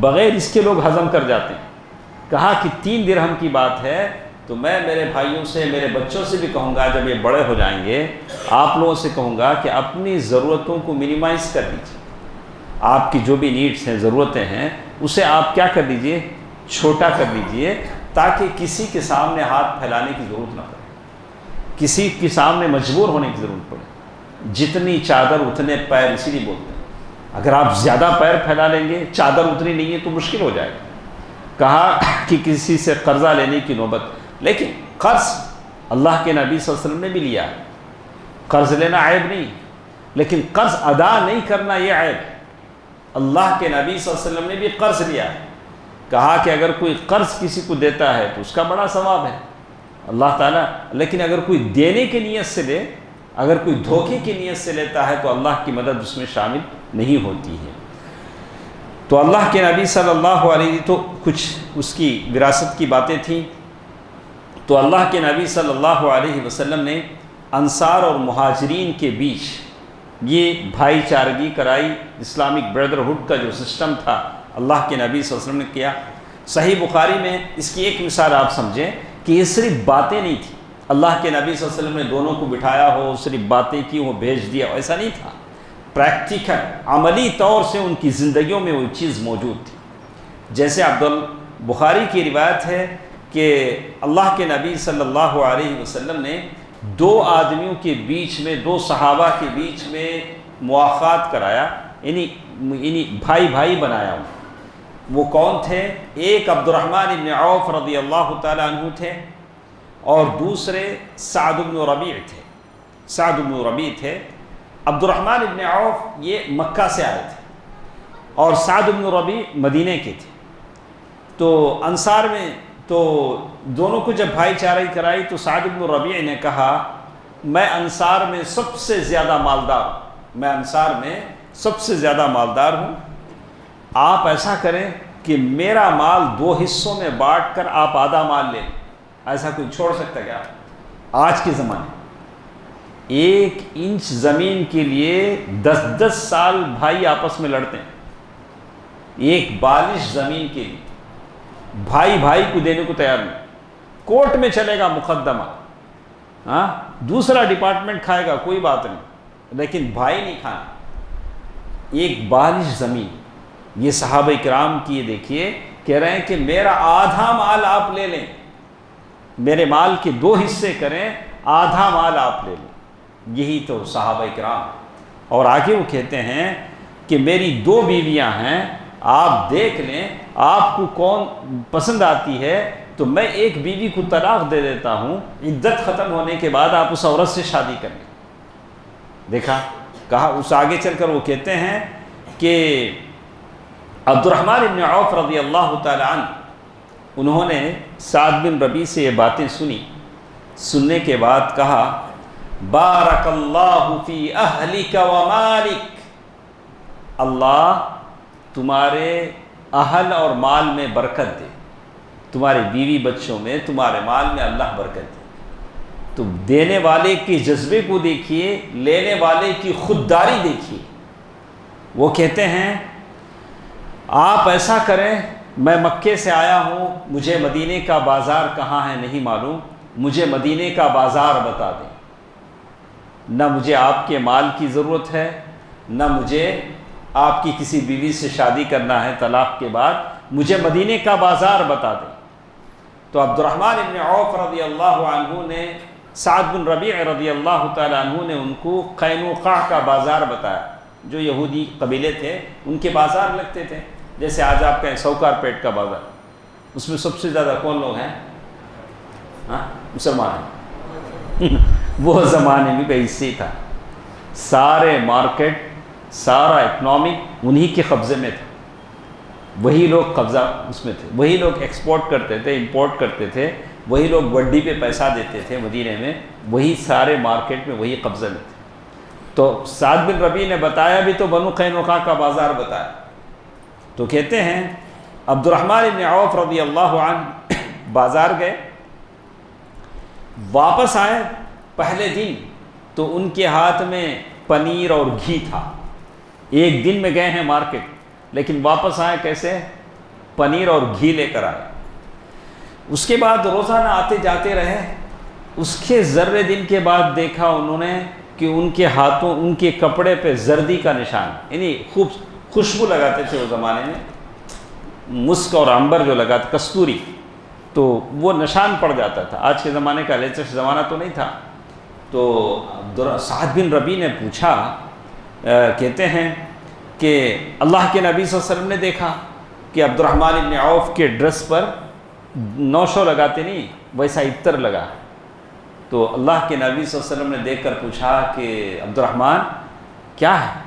بغیر اس کے لوگ ہضم کر جاتے ہیں۔ کہا کہ 3 درہم کی بات ہے تو میں میرے بھائیوں سے، میرے بچوں سے بھی کہوں گا، جب یہ بڑے ہو جائیں گے آپ لوگوں سے کہوں گا کہ اپنی ضرورتوں کو منیمائز کر دیجیے، آپ کی جو بھی نیڈس ہیں، ضرورتیں ہیں، اسے آپ کیا کر دیجئے؟ چھوٹا کر دیجئے، تاکہ کسی کے سامنے ہاتھ پھیلانے کی ضرورت نہ پڑے، کسی کے سامنے مجبور ہونے کی ضرورت پڑے۔ جتنی چادر اتنے پیر، اسی لیے بولتے ہیں اگر آپ زیادہ پیر پھیلا لیں گے، چادر اتنی نہیں ہے تو مشکل ہو جائے گا۔ کہا کہ کسی سے قرضہ لینے کی نوبت، لیکن قرض اللہ کے نبی صلی اللہ علیہ وسلم نے بھی لیا، قرض لینا عیب نہیں، لیکن قرض ادا نہیں کرنا یہ عیب ہے۔ اللہ کے نبی صلی اللہ علیہ وسلم نے بھی قرض لیا ہے، کہا کہ اگر کوئی قرض کسی کو دیتا ہے تو اس کا بڑا ثواب ہے اللہ تعالیٰ، لیکن اگر کوئی دینے کی نیت سے دے اگر کوئی دھوکے کی نیت سے لیتا ہے تو اللہ کی مدد اس میں شامل نہیں ہوتی ہے۔ تو اللہ کے نبی صلی اللہ علیہ تو کچھ اس کی وراثت کی باتیں تھیں، تو اللہ کے نبی صلی اللہ علیہ وسلم نے انصار اور مہاجرین کے بیچ یہ بھائی چارگی کرائی، اسلامک بردرہڈ کا جو سسٹم تھا اللہ کے نبی صلی اللہ علیہ وسلم نے کیا۔ صحیح بخاری میں اس کی ایک مثال آپ سمجھیں کہ یہ صرف باتیں نہیں تھی، اللہ کے نبی صلی اللہ علیہ وسلم نے دونوں کو بٹھایا ہو، صرف باتیں کی، وہ بھیج دیا، ایسا نہیں تھا۔ پریکٹیکل عملی طور سے ان کی زندگیوں میں وہ چیز موجود تھی۔ جیسے عبدالبخاری کی روایت ہے کہ اللہ کے نبی صلی اللہ علیہ وسلم نے دو آدمیوں کے بیچ میں، دو صحابہ کے بیچ میں مواخات کرایا، یعنی بھائی بھائی بنایا ہوں۔ وہ کون تھے؟ ایک عبد الرحمن بن عوف رضی اللہ تعالیٰ عنہ تھے، اور دوسرے سعد بن ربیع تھے۔ سعد بن ربیع تھے۔ عبد الرحمن بن عوف یہ مکہ سے آئے تھے، اور سعد بن ربیع مدینے کے تھے۔ تو انصار میں تو دونوں کو جب بھائی چارگی کرائی تو سعد بن ربیع نے کہا میں انصار میں سب سے زیادہ مالدار ہوں، میں انصار میں سب سے زیادہ مالدار ہوں، آپ ایسا کریں کہ میرا مال دو حصوں میں بانٹ کر آپ آدھا مال لیں۔ ایسا کوئی چھوڑ سکتا کیا؟ آج کے زمانے 1 انچ زمین کے لیے 10 سال بھائی آپس میں لڑتے ہیں۔ ایک بالش زمین کے لیے بھائی بھائی کو دینے کو تیار نہیں، کورٹ میں چلے گا مقدمہ، ہاں دوسرا ڈپارٹمنٹ کھائے گا کوئی بات نہیں، لیکن بھائی نہیں کھانا۔ ایک بالش زمین، یہ صحابہ کرام کی دیکھیے کہہ رہے ہیں کہ میرا آدھا مال آپ لے لیں، میرے مال کے 2 حصے کریں، آدھا مال آپ لے لیں۔ یہی تو صحابہ کرام۔ اور آگے وہ کہتے ہیں کہ میری 2 بیویاں ہیں، آپ دیکھ لیں آپ کو کون پسند آتی ہے تو میں ایک بیوی کو طلاق دے دیتا ہوں، عدت ختم ہونے کے بعد آپ اس عورت سے شادی کر لیں۔ دیکھا، کہا اس آگے چل کر وہ کہتے ہیں کہ عبد الرحمن بن عوف رضی اللہ تعالی عنہ انہوں نے سعد بن ربیع سے یہ باتیں سنی، سننے کے بعد کہا بارک اللہ فی اہلک و مالک، اللہ تمہارے اہل اور مال میں برکت دے، تمہارے بیوی بچوں میں، تمہارے مال میں اللہ برکت دے۔ تو دینے والے کے جذبے کو دیکھیے، لینے والے کی خودداری دیکھیے۔ وہ کہتے ہیں آپ ایسا کریں، میں مکے سے آیا ہوں، مجھے مدینے کا بازار کہاں ہے نہیں معلوم، مجھے مدینے کا بازار بتا دیں۔ نہ مجھے آپ کے مال کی ضرورت ہے، نہ مجھے آپ کی کسی بیوی سے شادی کرنا ہے طلاق کے بعد، مجھے مدینے کا بازار بتا دیں۔ تو عبد الرحمن بن عوف رضی اللہ عنہ نے سعد بن ربیع رضی اللہ تعالی عنہ نے ان کو قینوقاع کا بازار بتایا، جو یہودی قبیلے تھے ان کے بازار لگتے تھے، جیسے آج آپ کہیں سوکار پیٹ کا بازار، اس میں سب سے زیادہ کون لوگ ہیں؟ مسلمان ہیں۔ وہ زمانے میں بھی حصے تھا، سارے مارکیٹ، سارا اکنامک انہی کے قبضے میں تھا، وہی لوگ قبضہ اس میں تھے، وہی لوگ ایکسپورٹ کرتے تھے، امپورٹ کرتے تھے، وہی لوگ وڈی پہ پیسہ دیتے تھے مدینے میں، وہی سارے مارکیٹ میں وہی قبضے میں تھے۔ تو سعد بن ربیع نے بتایا بھی تو بنو قینوقاع کا بازار بتایا۔ تو کہتے ہیں عبد الرحمن بن عوف رضی اللہ عنہ بازار گئے، واپس آئے پہلے دن تو ان کے ہاتھ میں پنیر اور گھی تھا۔ ایک دن میں گئے ہیں مارکیٹ، لیکن واپس آئے کیسے؟ پنیر اور گھی لے کر آئے۔ اس کے بعد روزانہ آتے جاتے رہے، اس کے ذرے دن کے بعد دیکھا انہوں نے کہ ان کے ہاتھوں، ان کے کپڑے پہ زردی کا نشان، یعنی خوب خوشبو لگاتے تھے اس زمانے میں، مسک اور عنبر جو لگاتے، کستوری، تو وہ نشان پڑ جاتا تھا۔ آج کے زمانے کا لیٹسٹ زمانہ تو نہیں تھا۔ تو سعد بن ربیع نے پوچھا، کہتے ہیں کہ اللہ کے نبی صلی اللہ علیہ وسلم نے دیکھا کہ عبد الرحمن بن عوف کے ڈریس پر نوشو لگاتے نہیں، ویسا عطر لگا۔ تو اللہ کے نبی صلی اللہ علیہ وسلم نے دیکھ کر پوچھا کہ عبد الرحمن کیا ہے؟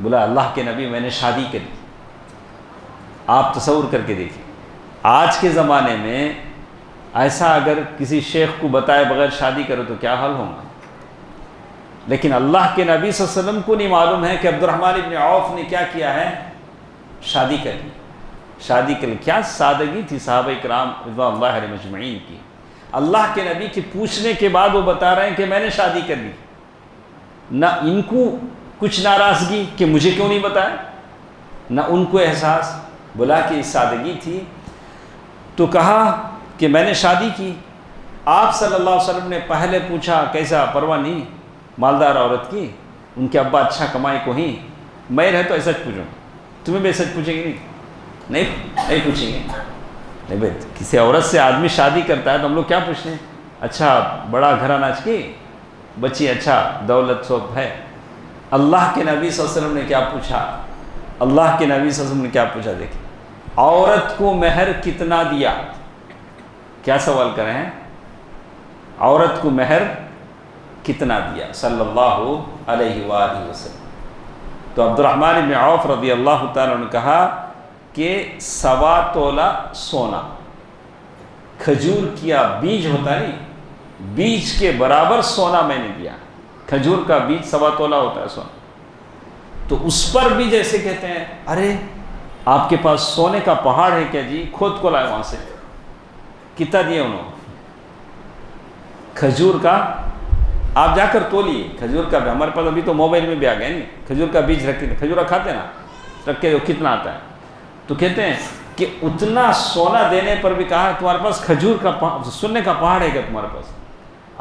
بولا اللہ کے نبی میں نے شادی کری۔ آپ تصور کر کے دیکھیں، آج کے زمانے میں ایسا اگر کسی شیخ کو بتائے بغیر شادی کرو تو کیا حال ہوگا؟ لیکن اللہ کے نبی صلی اللہ علیہ وسلم کو نہیں معلوم ہے کہ عبد الرحمن ابن عوف نے کیا کیا ہے، شادی کر لی. شادی کر لی. کیا سادگی تھی صحابہ کرام رضوان اللہ علیہم اجمعین کی. اللہ کے نبی کے پوچھنے کے بعد وہ بتا رہے ہیں کہ میں نے شادی کر لی. نہ ان کو کچھ ناراضگی کہ مجھے کیوں نہیں بتایا، نہ ان کو احساس، بلا کہ سادگی تھی. تو کہا کہ میں نے شادی کی. آپ صلی اللہ علیہ وسلم نے پہلے پوچھا کیسا، پرواہ نہیں، مالدار عورت کی، ان کے ابا اچھا کمائی کو ہی. میں رہے تو ایسا پوچھوں، تمہیں بھی ایسا پوچھیں گے؟ نہیں پوچھیں گے. نہیں بھائی، کسی عورت سے آدمی شادی کرتا ہے تو ہم لوگ کیا پوچھتے ہیں؟ اچھا بڑا گھرانہ کی بچی، اچھا دولت سوب ہے. اللہ کے نبی صلی اللہ علیہ وسلم نے کیا پوچھا؟ اللہ کے نبی صلی اللہ علیہ وسلم نے کیا پوچھا؟ دیکھیں، عورت کو مہر کتنا دیا؟ کیا سوال کر رہے ہیں؟ عورت کو مہر کتنا دیا صلی اللہ علیہ وآلہ وسلم. تو عبد الرحمن بن عوف رضی اللہ تعالیٰ نے کہا کہ 1.25 تولہ سونا، کھجور کیا بیج ہوتا نہیں، بیج کے برابر سونا میں نے دیا. کھجور کا بیج 1.25 تولہ ہوتا ہے سونا. تو اس پر بھی جیسے کہتے ہیں ارے آپ کے پاس سونے کا پہاڑ ہے کیا جی، کھود کو لائے وہاں سے. کتنا دیے انہوں نے؟ کھجور کا آپ جا کر تولیے. کھجور کا بھی ہمارے پاس ابھی تو موبائل میں بھی آ گئے نہیں، کھجور کا بیج رکھتے ہیں، کھجورا کھاتے ہیں نا، رکھ کے کتنا آتا ہے. تو کہتے ہیں کہ اتنا سونا دینے پر بھی کہا تمہارے پاس کھجور کا سننے کا پہاڑ ہے کیا تمہارے پاس؟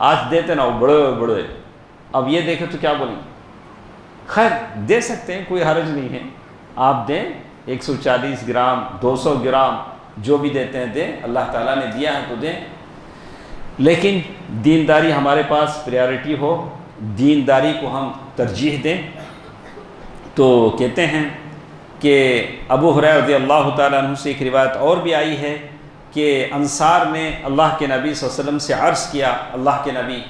آج دیتے نا وہ بڑے بڑے. اب یہ دیکھیں تو کیا بولیں گے؟ خیر دے سکتے ہیں، کوئی حرج نہیں ہے، آپ دیں 140 گرام 200 گرام جو بھی دیتے ہیں دیں، اللہ تعالیٰ نے دیا ہے تو دیں. لیکن دینداری ہمارے پاس پریارٹی ہو، دینداری کو ہم ترجیح دیں. تو کہتے ہیں کہ ابو ہریرہ رضی اللہ تعالیٰ عنہ سے ایک روایت اور بھی آئی ہے کہ انصار نے اللہ کے نبی صلی اللہ علیہ وسلم سے عرض کیا، اللہ کے نبی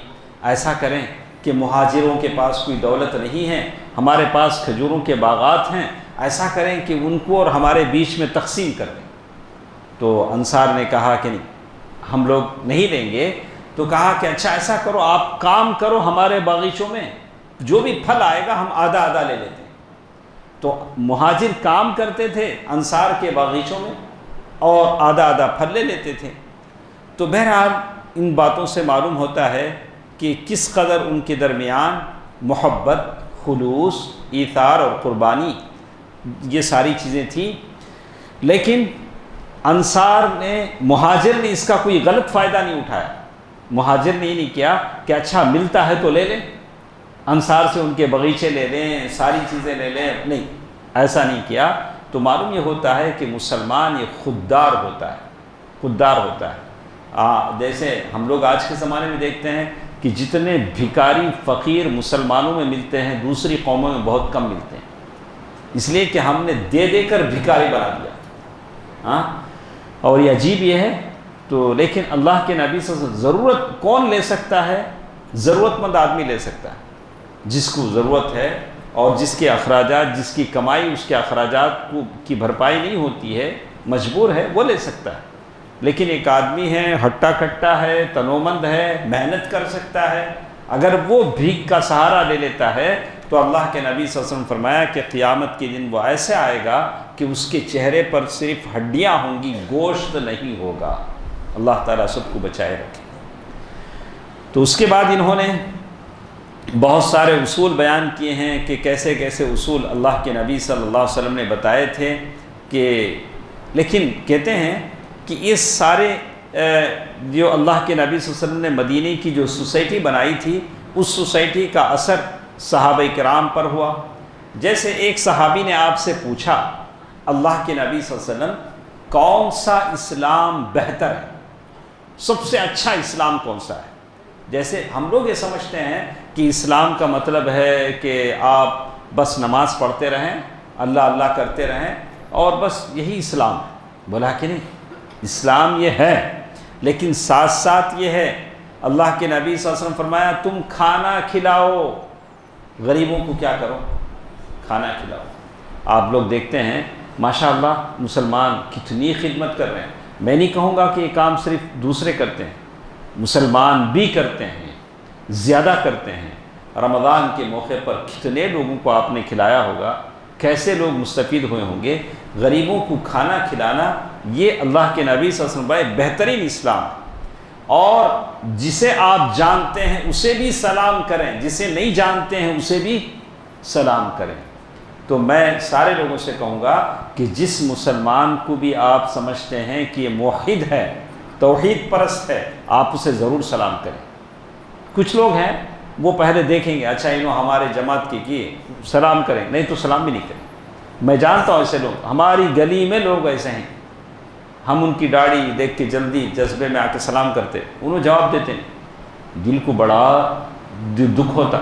ایسا کریں کہ مہاجروں کے پاس کوئی دولت نہیں ہے، ہمارے پاس کھجوروں کے باغات ہیں، ایسا کریں کہ ان کو اور ہمارے بیچ میں تقسیم کر دیں. تو انصار نے کہا کہ نہیں، ہم لوگ نہیں دیں گے. تو کہا کہ اچھا ایسا کرو، آپ کام کرو ہمارے باغیچوں میں، جو بھی پھل آئے گا ہم آدھا آدھا لے لیتے ہیں. تو مہاجر کام کرتے تھے انصار کے باغیچوں میں اور آدھا آدھا پھل لے لیتے تھے. تو بہرحال ان باتوں سے معلوم ہوتا ہے کہ کس قدر ان کے درمیان محبت، خلوص، ایثار اور قربانی یہ ساری چیزیں تھیں. لیکن انصار نے، مہاجر نے اس کا کوئی غلط فائدہ نہیں اٹھایا. مہاجر نے یہ نہیں کیا کہ اچھا ملتا ہے تو لے لیں، انصار سے ان کے باغیچے لے لیں، ساری چیزیں لے لیں. نہیں، ایسا نہیں کیا. تو معلوم یہ ہوتا ہے کہ مسلمان یہ خوددار ہوتا ہے، خوددار ہوتا ہے. جیسے ہم لوگ آج کے زمانے میں دیکھتے ہیں کہ جتنے بھکاری فقیر مسلمانوں میں ملتے ہیں دوسری قوموں میں بہت کم ملتے ہیں، اس لیے کہ ہم نے دے دے کر بھکاری بنا دیا. اور یہ عجیب یہ ہے. تو لیکن اللہ کے نبی صلی اللہ علیہ وسلم، ضرورت کون لے سکتا ہے؟ ضرورت مند آدمی لے سکتا ہے، جس کو ضرورت ہے اور جس کے اخراجات، جس کی کمائی اس کے اخراجات کی بھرپائی نہیں ہوتی ہے، مجبور ہے، وہ لے سکتا ہے. لیکن ایک آدمی ہے ہٹا کٹا ہے، تنومند ہے، محنت کر سکتا ہے، اگر وہ بھیک کا سہارا لے لیتا ہے تو اللہ کے نبی صلی اللہ علیہ وسلم فرمایا کہ قیامت کے دن وہ ایسے آئے گا کہ اس کے چہرے پر صرف ہڈیاں ہوں گی، گوشت نہیں ہوگا. اللہ تعالیٰ سب کو بچائے رکھے. تو اس کے بعد انہوں نے بہت سارے اصول بیان کیے ہیں کہ کیسے کیسے اصول اللہ کے نبی صلی اللہ علیہ وسلم نے بتائے تھے. کہ لیکن کہتے ہیں کہ یہ سارے جو اللہ کے نبی صلی اللہ علیہ وسلم نے مدینے کی جو سوسائٹی بنائی تھی، اس سوسائٹی کا اثر صحابہ کرام پر ہوا. جیسے ایک صحابی نے آپ سے پوچھا اللہ کے نبی صلی اللہ علیہ وسلم کون سا اسلام بہتر ہے، سب سے اچھا اسلام کون سا ہے؟ جیسے ہم لوگ یہ سمجھتے ہیں کہ اسلام کا مطلب ہے کہ آپ بس نماز پڑھتے رہیں، اللہ اللہ کرتے رہیں اور بس یہی اسلام ہے. بولا کہ نہیں، اسلام یہ ہے لیکن ساتھ ساتھ یہ ہے، اللہ کے نبی صلی اللہ علیہ وسلم فرمایا تم کھانا کھلاؤ، غریبوں کو کیا کرو؟ کھانا کھلاؤ. آپ لوگ دیکھتے ہیں ماشاءاللہ مسلمان کتنی خدمت کر رہے ہیں. میں نہیں کہوں گا کہ یہ کام صرف دوسرے کرتے ہیں، مسلمان بھی کرتے ہیں، زیادہ کرتے ہیں. رمضان کے موقع پر کتنے لوگوں کو آپ نے کھلایا ہوگا، کیسے لوگ مستفید ہوئے ہوں گے۔ غریبوں کو کھانا کھلانا یہ اللہ کے نبی صلی اللہ علیہ وسلم بہترین اسلام ہے۔ اور جسے آپ جانتے ہیں اسے بھی سلام کریں، جسے نہیں جانتے ہیں اسے بھی سلام کریں۔ تو میں سارے لوگوں سے کہوں گا کہ جس مسلمان کو بھی آپ سمجھتے ہیں کہ یہ موحد ہے، توحید پرست ہے، آپ اسے ضرور سلام کریں۔ کچھ لوگ ہیں وہ پہلے دیکھیں گے اچھا انہوں ہمارے جماعت کی کیے، سلام کریں، نہیں تو سلام بھی نہیں کریں۔ میں جانتا ہوں ایسے لوگ، ہماری گلی میں لوگ ایسے ہیں، ہم ان کی داڑھی دیکھ کے جلدی جذبے میں آ کے سلام کرتے، انہوں جواب دیتے ہیں، دل کو بڑا دکھ ہوتا۔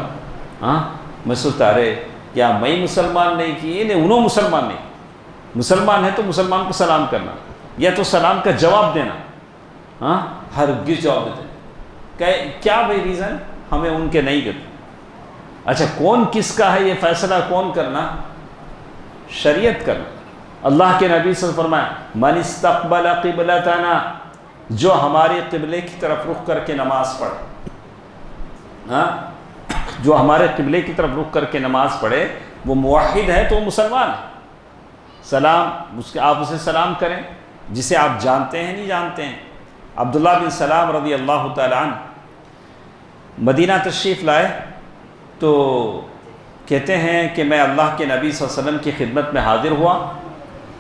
ہاں میں سوچتا ارے کیا میں مسلمان نہیں کیے، نہیں انہوں مسلمان نہیں، مسلمان ہے تو مسلمان کو سلام کرنا یا تو سلام کا جواب دینا۔ ہاں ہرگز جواب دیتے کیا بھائی ریزن، ہمیں ان کے نہیں کرتے۔ اچھا کون کس کا ہے یہ فیصلہ کون کرنا؟ شریعت کرنا۔ اللہ کے نبی صلی اللہ علیہ وسلم فرمایا من استقبل قبلتنا، جو ہمارے قبلے کی طرف رخ کر کے نماز پڑھے، ہاں جو ہمارے قبلے کی طرف رخ کر کے نماز پڑھے وہ موحد ہے تو مسلمان ہے۔ سلام آپ اسے سلام کریں، جسے آپ جانتے ہیں نہیں جانتے ہیں۔ عبداللہ بن سلام رضی اللہ تعالی عنہ مدینہ تشریف لائے تو کہتے ہیں کہ میں اللہ کے نبی صلی اللہ علیہ وسلم کی خدمت میں حاضر ہوا،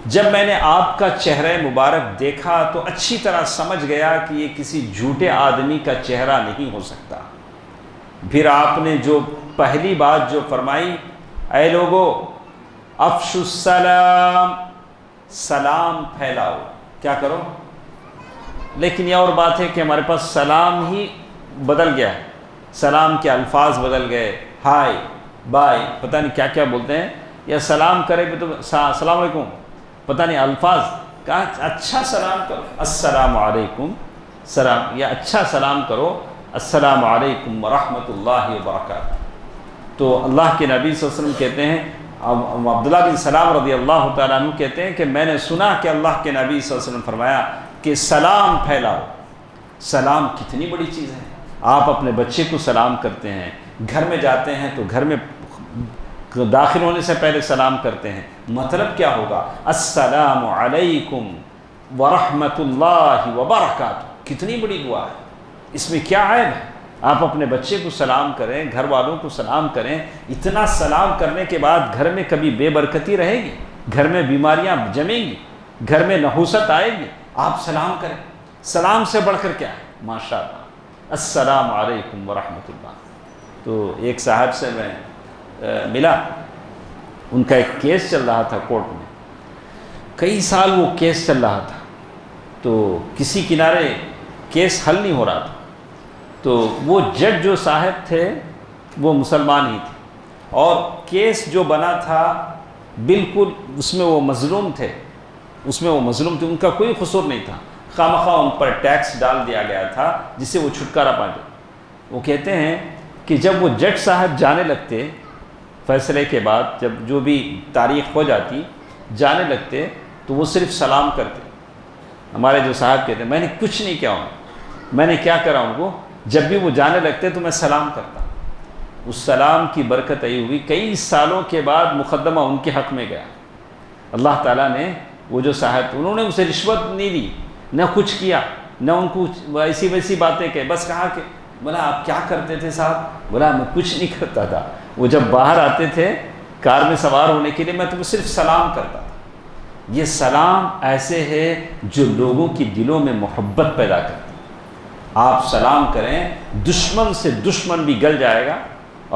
جب میں نے آپ کا چہرہ مبارک دیکھا تو اچھی طرح سمجھ گیا کہ یہ کسی جھوٹے آدمی کا چہرہ نہیں ہو سکتا۔ پھر آپ نے جو پہلی بات جو فرمائی، اے لوگو افشوا السلام، سلام پھیلاؤ، کیا کرو؟ لیکن یہ اور بات ہے کہ ہمارے پاس سلام ہی بدل گیا ہے، سلام کے الفاظ بدل گئے، ہائے بائے پتہ نہیں کیا کیا بولتے ہیں، یا سلام کرے بھی تو السلام علیکم، پتہ نہیں الفاظ کہا اچھا سلام کرو السلام علیکم سلام، یا اچھا سلام کرو السلام علیکم ورحمۃ اللہ وبرکاتہ۔ تو اللہ کے نبی صلی اللہ علیہ وسلم کہتے ہیں، عبداللہ بن سلام رضی اللہ تعالیٰ عنہ کہتے ہیں کہ میں نے سنا کہ اللہ کے نبی صلی اللہ علیہ وسلم فرمایا کہ سلام پھیلاؤ۔ سلام کتنی بڑی چیز ہے۔ آپ اپنے بچے کو سلام کرتے ہیں، گھر میں جاتے ہیں تو گھر میں داخل ہونے سے پہلے سلام کرتے ہیں، مطلب کیا ہوگا؟ السلام علیکم ورحمۃ اللہ وبرکاتہ، کتنی بڑی دعا ہے، اس میں کیا عیب ہے؟ آپ اپنے بچے کو سلام کریں، گھر والوں کو سلام کریں۔ اتنا سلام کرنے کے بعد گھر میں کبھی بے برکتی رہے گی؟ گھر میں بیماریاں جمیں گی؟ گھر میں نحوست آئے گی؟ آپ سلام کریں، سلام سے بڑھ کر کیا ہے؟ ماشاء اللہ، السلام علیکم ورحمۃ اللہ۔ تو ایک صاحب سے میں ملا، ان کا ایک کیس چل رہا تھا کورٹ میں، کئی سال وہ کیس چل رہا تھا، تو کسی کنارے کیس حل نہیں ہو رہا تھا۔ تو وہ جج جو صاحب تھے وہ مسلمان ہی تھے، اور کیس جو بنا تھا بالکل اس میں وہ مظلوم تھے، ان کا کوئی قصور نہیں تھا، خواہ ان پر ٹیکس ڈال دیا گیا تھا جس سے وہ چھٹکارا پا گئے۔ وہ کہتے ہیں کہ جب وہ جج صاحب جانے لگتے فیصلے کے بعد، جب جو بھی تاریخ ہو جاتی جانے لگتے تو وہ صرف سلام کرتے۔ ہمارے جو صاحب کہتے ہیں میں نے کچھ نہیں کیا ہوں، میں نے کیا کرا ان کو، جب بھی وہ جانے لگتے تو میں سلام کرتا۔ اس سلام کی برکت ای ہوئی، کئی سالوں کے بعد مقدمہ ان کے حق میں گیا۔ اللہ تعالیٰ نے وہ جو صاحب، انہوں نے اسے رشوت نہیں دی، نہ کچھ کیا، نہ ان کو ایسی ویسی باتیں کہ بس کہا کہ بولا آپ کیا کرتے تھے صاحب؟ بولا میں کچھ نہیں کرتا تھا، وہ جب باہر آتے تھے کار میں سوار ہونے کے لیے میں تو صرف سلام کرتا تھا۔ یہ سلام ایسے ہے جو لوگوں کی دلوں میں محبت پیدا کرتا ہے۔ آپ سلام کریں، دشمن سے دشمن بھی گل جائے گا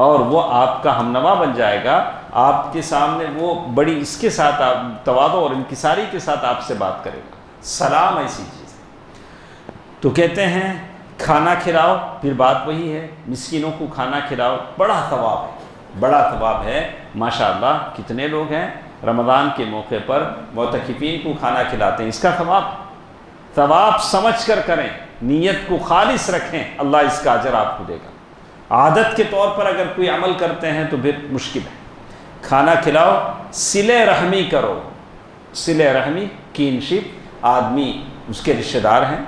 اور وہ آپ کا ہمنوا بن جائے گا، آپ کے سامنے وہ بڑی اس کے ساتھ آپ تواضع اور انکساری کے ساتھ آپ سے بات کرے گا۔ سلام ایسی چیز ہے۔ تو کہتے ہیں کھانا کھلاؤ، پھر بات وہی ہے، مسکینوں کو کھانا کھلاؤ، بڑا ثواب ہے، بڑا ثواب ہے۔ ماشاءاللہ کتنے لوگ ہیں رمضان کے موقع پر معتکفین کو کھانا کھلاتے ہیں، اس کا ثواب سمجھ کر کریں، نیت کو خالص رکھیں، اللہ اس کا اجر آپ کو دے گا۔ عادت کے طور پر اگر کوئی عمل کرتے ہیں تو پھر مشکل ہے۔ کھانا کھلاؤ، صلہ رحمی کرو، صلہ رحمی کینشپ، آدمی اس کے رشتہ دار ہیں،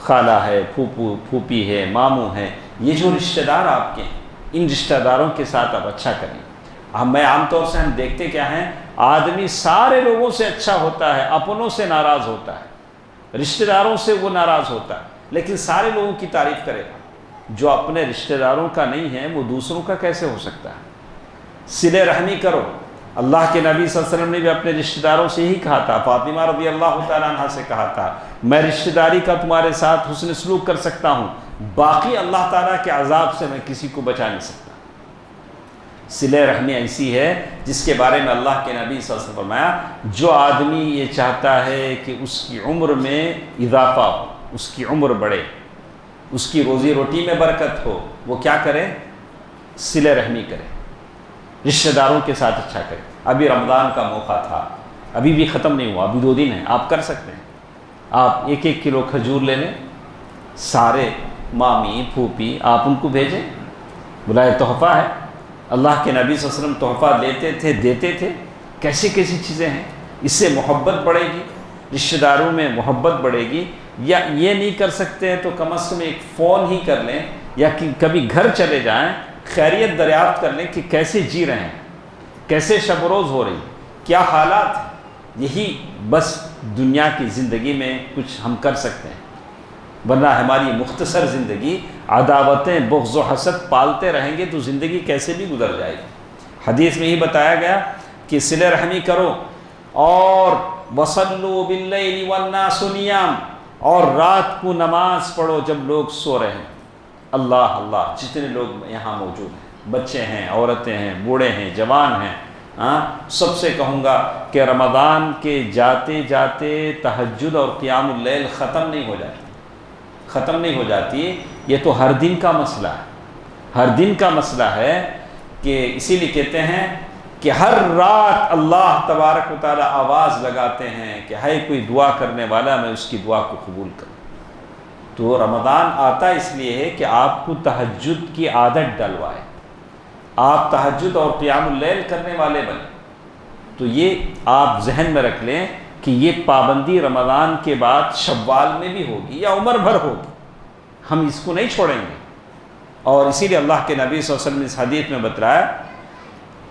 خالہ ہے، پھوپو پھوپھی ہے، ماموں ہیں، یہ جو رشتہ دار آپ کے ہیں ان رشتہ داروں کے ساتھ آپ اچھا کریں۔ میں عام طور سے ہم دیکھتے کیا ہیں، آدمی سارے لوگوں سے اچھا ہوتا ہے، اپنوں سے ناراض ہوتا ہے، رشتہ داروں سے وہ ناراض ہوتا ہے، لیکن سارے لوگوں کی تعریف کرے گا۔ جو اپنے رشتہ داروں کا نہیں ہے وہ دوسروں کا کیسے ہو سکتا ہے؟ صلہ رحمی کرو۔ اللہ کے نبی صلی اللہ علیہ وسلم نے بھی اپنے رشتہ داروں سے ہی کہا تھا، فاطمہ رضی اللہ تعالیٰ عنہ سے کہا تھا، میں رشتہ داری کا تمہارے ساتھ حسن سلوک کر سکتا ہوں، باقی اللہ تعالیٰ کے عذاب سے میں کسی کو بچا نہیں سکتا۔ صلہ رحمی ایسی ہے جس کے بارے میں اللہ کے نبی صلی اللہ علیہ وسلم فرمایا، جو آدمی یہ چاہتا ہے کہ اس کی عمر میں اضافہ ہو، اس کی عمر بڑھے، اس کی روزی روٹی میں برکت ہو، وہ کیا کرے؟ صلہ رحمی کرے، رشتہ داروں کے ساتھ اچھا کرے۔ ابھی رمضان کا موقع تھا، ابھی بھی ختم نہیں ہوا، ابھی 2 دن ہیں، آپ کر سکتے ہیں۔ آپ 1 کلو کھجور لے لیں، سارے مامی پھوپھی آپ ان کو بھیجیں، بلائے تحفہ ہے۔ اللہ کے نبی صلی اللہ علیہ وسلم تحفہ لیتے تھے، دیتے تھے۔ کیسی کیسی چیزیں ہیں، اس سے محبت بڑھے گی، رشتہ داروں میں محبت بڑھے گی۔ یا یہ نہیں کر سکتے تو کم از کم ایک فون ہی کر لیں، یا کہ کبھی گھر چلے جائیں، خیریت دریافت کر لیں کہ کیسے جی رہے ہیں، کیسے شب و روز ہو رہی، کیا حالات ہیں۔ یہی بس دنیا کی زندگی میں کچھ ہم کر سکتے ہیں، ورنہ ہماری مختصر زندگی عداوتیں بغض و حسد پالتے رہیں گے تو زندگی کیسے بھی گزر جائے گی۔ حدیث میں ہی بتایا گیا کہ صلہ رحمی کرو، اور وصلوا باللیل والناس نیام، اور رات کو نماز پڑھو جب لوگ سو رہے ہیں۔ اللہ اللہ، جتنے لوگ یہاں موجود ہیں، بچے ہیں، عورتیں ہیں، بوڑھے ہیں، جوان ہیں، سب سے کہوں گا کہ رمضان کے جاتے جاتے تہجد اور قیام اللیل ختم نہیں ہو جاتی۔ یہ تو ہر دن کا مسئلہ ہے، ہر دن کا مسئلہ ہے، کہ اسی لیے کہتے ہیں کہ ہر رات اللہ تبارک و تعالیٰ آواز لگاتے ہیں کہ ہے کوئی دعا کرنے والا، میں اس کی دعا کو قبول کروں۔ تو رمضان آتا اس لیے ہے کہ آپ کو تہجد کی عادت ڈلوائے، آپ تہجد اور قیام اللیل کرنے والے بنیں۔ تو یہ آپ ذہن میں رکھ لیں کہ یہ پابندی رمضان کے بعد شوال میں بھی ہوگی یا عمر بھر ہوگی، ہم اس کو نہیں چھوڑیں گے۔ اور اسی لیے اللہ کے نبی صلی اللہ علیہ وسلم نے اس حدیث میں بتلایا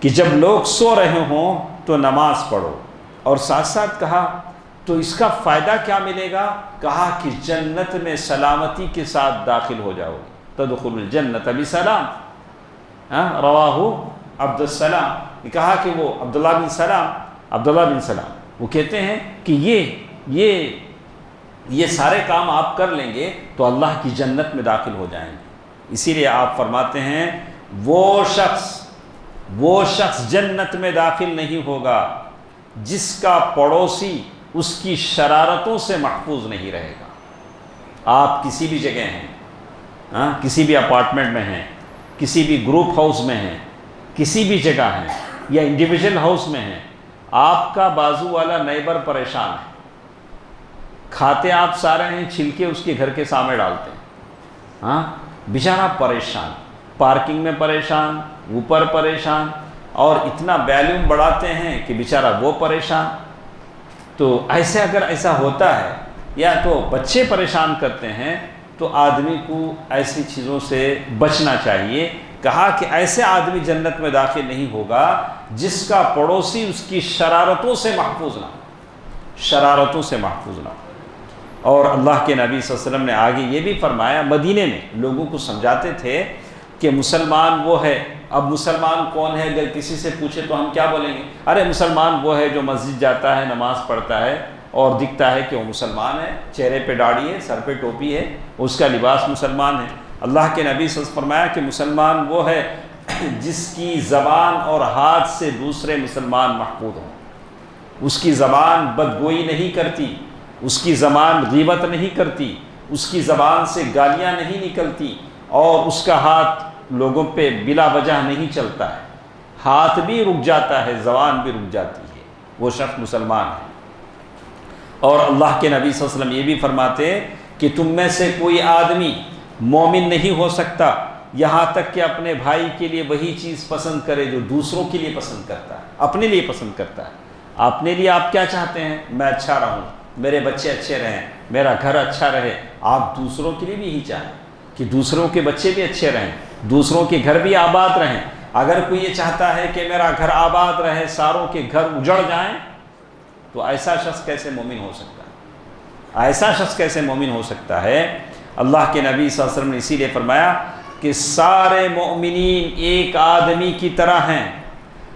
کہ جب لوگ سو رہے ہوں تو نماز پڑھو، اور ساتھ ساتھ کہا تو اس کا فائدہ کیا ملے گا؟ کہا کہ جنت میں سلامتی کے ساتھ داخل ہو جاؤ، تدخل الجنت بسلام، رواہ عبد السلام۔ کہا کہ وہ عبداللہ بن سلام وہ کہتے ہیں کہ یہ سارے کام آپ کر لیں گے تو اللہ کی جنت میں داخل ہو جائیں گے۔ اسی لیے آپ فرماتے ہیں وہ شخص جنت میں داخل نہیں ہوگا جس کا پڑوسی اس کی شرارتوں سے محفوظ نہیں رہے گا۔ آپ کسی بھی جگہ ہیں، کسی بھی اپارٹمنٹ میں ہیں، کسی بھی گروپ ہاؤس میں ہیں، کسی بھی جگہ ہیں، یا انڈیویجول ہاؤس میں ہیں، آپ کا بازو والا نیبر پریشان ہے، کھاتے آپ سارے ہیں، چھلکے اس کے گھر کے سامنے ڈالتے ہیں، بیچارہ پریشان، پارکنگ میں پریشان، اوپر پریشان، اور اتنا ویلیوم بڑھاتے ہیں کہ بیچارہ وہ پریشان۔ تو ایسے اگر ایسا ہوتا ہے، یا تو بچے پریشان کرتے ہیں، تو آدمی کو ایسی چیزوں سے بچنا چاہیے۔ کہا کہ ایسے آدمی جنت میں داخل نہیں ہوگا جس کا پڑوسی اس کی شرارتوں سے محفوظ نہ ہو۔ اور اللہ کے نبی صلی اللہ علیہ وسلم نے آگے یہ بھی فرمایا، مدینے میں لوگوں کو سمجھاتے تھے کہ مسلمان وہ ہے۔ اب مسلمان کون ہے اگر کسی سے پوچھے تو ہم کیا بولیں گے؟ ارے مسلمان وہ ہے جو مسجد جاتا ہے، نماز پڑھتا ہے اور دکھتا ہے کہ وہ مسلمان ہے، چہرے پہ داڑھی ہے، سر پہ ٹوپی ہے، اس کا لباس مسلمان ہے۔ اللہ کے نبی صلی اللہ علیہ وسلم فرمایا کہ مسلمان وہ ہے جس کی زبان اور ہاتھ سے دوسرے مسلمان محفوظ ہوں، اس کی زبان بدگوئی نہیں کرتی، اس کی زبان غیبت نہیں کرتی، اس کی زبان سے گالیاں نہیں نکلتی، اور اس کا ہاتھ لوگوں پہ بلا وجہ نہیں چلتا ہے، ہاتھ بھی رک جاتا ہے، زبان بھی رک جاتی ہے، وہ شخص مسلمان ہے۔ اور اللہ کے نبی صلی اللہ علیہ وسلم یہ بھی فرماتے کہ تم میں سے کوئی آدمی مومن نہیں ہو سکتا یہاں تک کہ اپنے بھائی کے لیے وہی چیز پسند کرے جو دوسروں کے لیے پسند کرتا ہے، اپنے لیے پسند کرتا ہے۔ اپنے لیے آپ کیا چاہتے ہیں؟ میں اچھا رہوں، میرے بچے اچھے رہیں، میرا گھر اچھا رہے۔ آپ دوسروں کے لیے بھی یہی چاہیں۔ کہ دوسروں کے بچے بھی اچھے رہیں، دوسروں کے گھر بھی آباد رہیں۔ اگر کوئی یہ چاہتا ہے کہ میرا گھر آباد رہے، ساروں کے گھر اجڑ جائیں، تو ایسا شخص کیسے مومن ہو سکتا ہے؟ ایسا شخص کیسے مومن ہو سکتا ہے؟ اللہ کے نبی صلی اللہ علیہ وسلم نے اسی لیے فرمایا کہ سارے مومنین ایک آدمی کی طرح ہیں،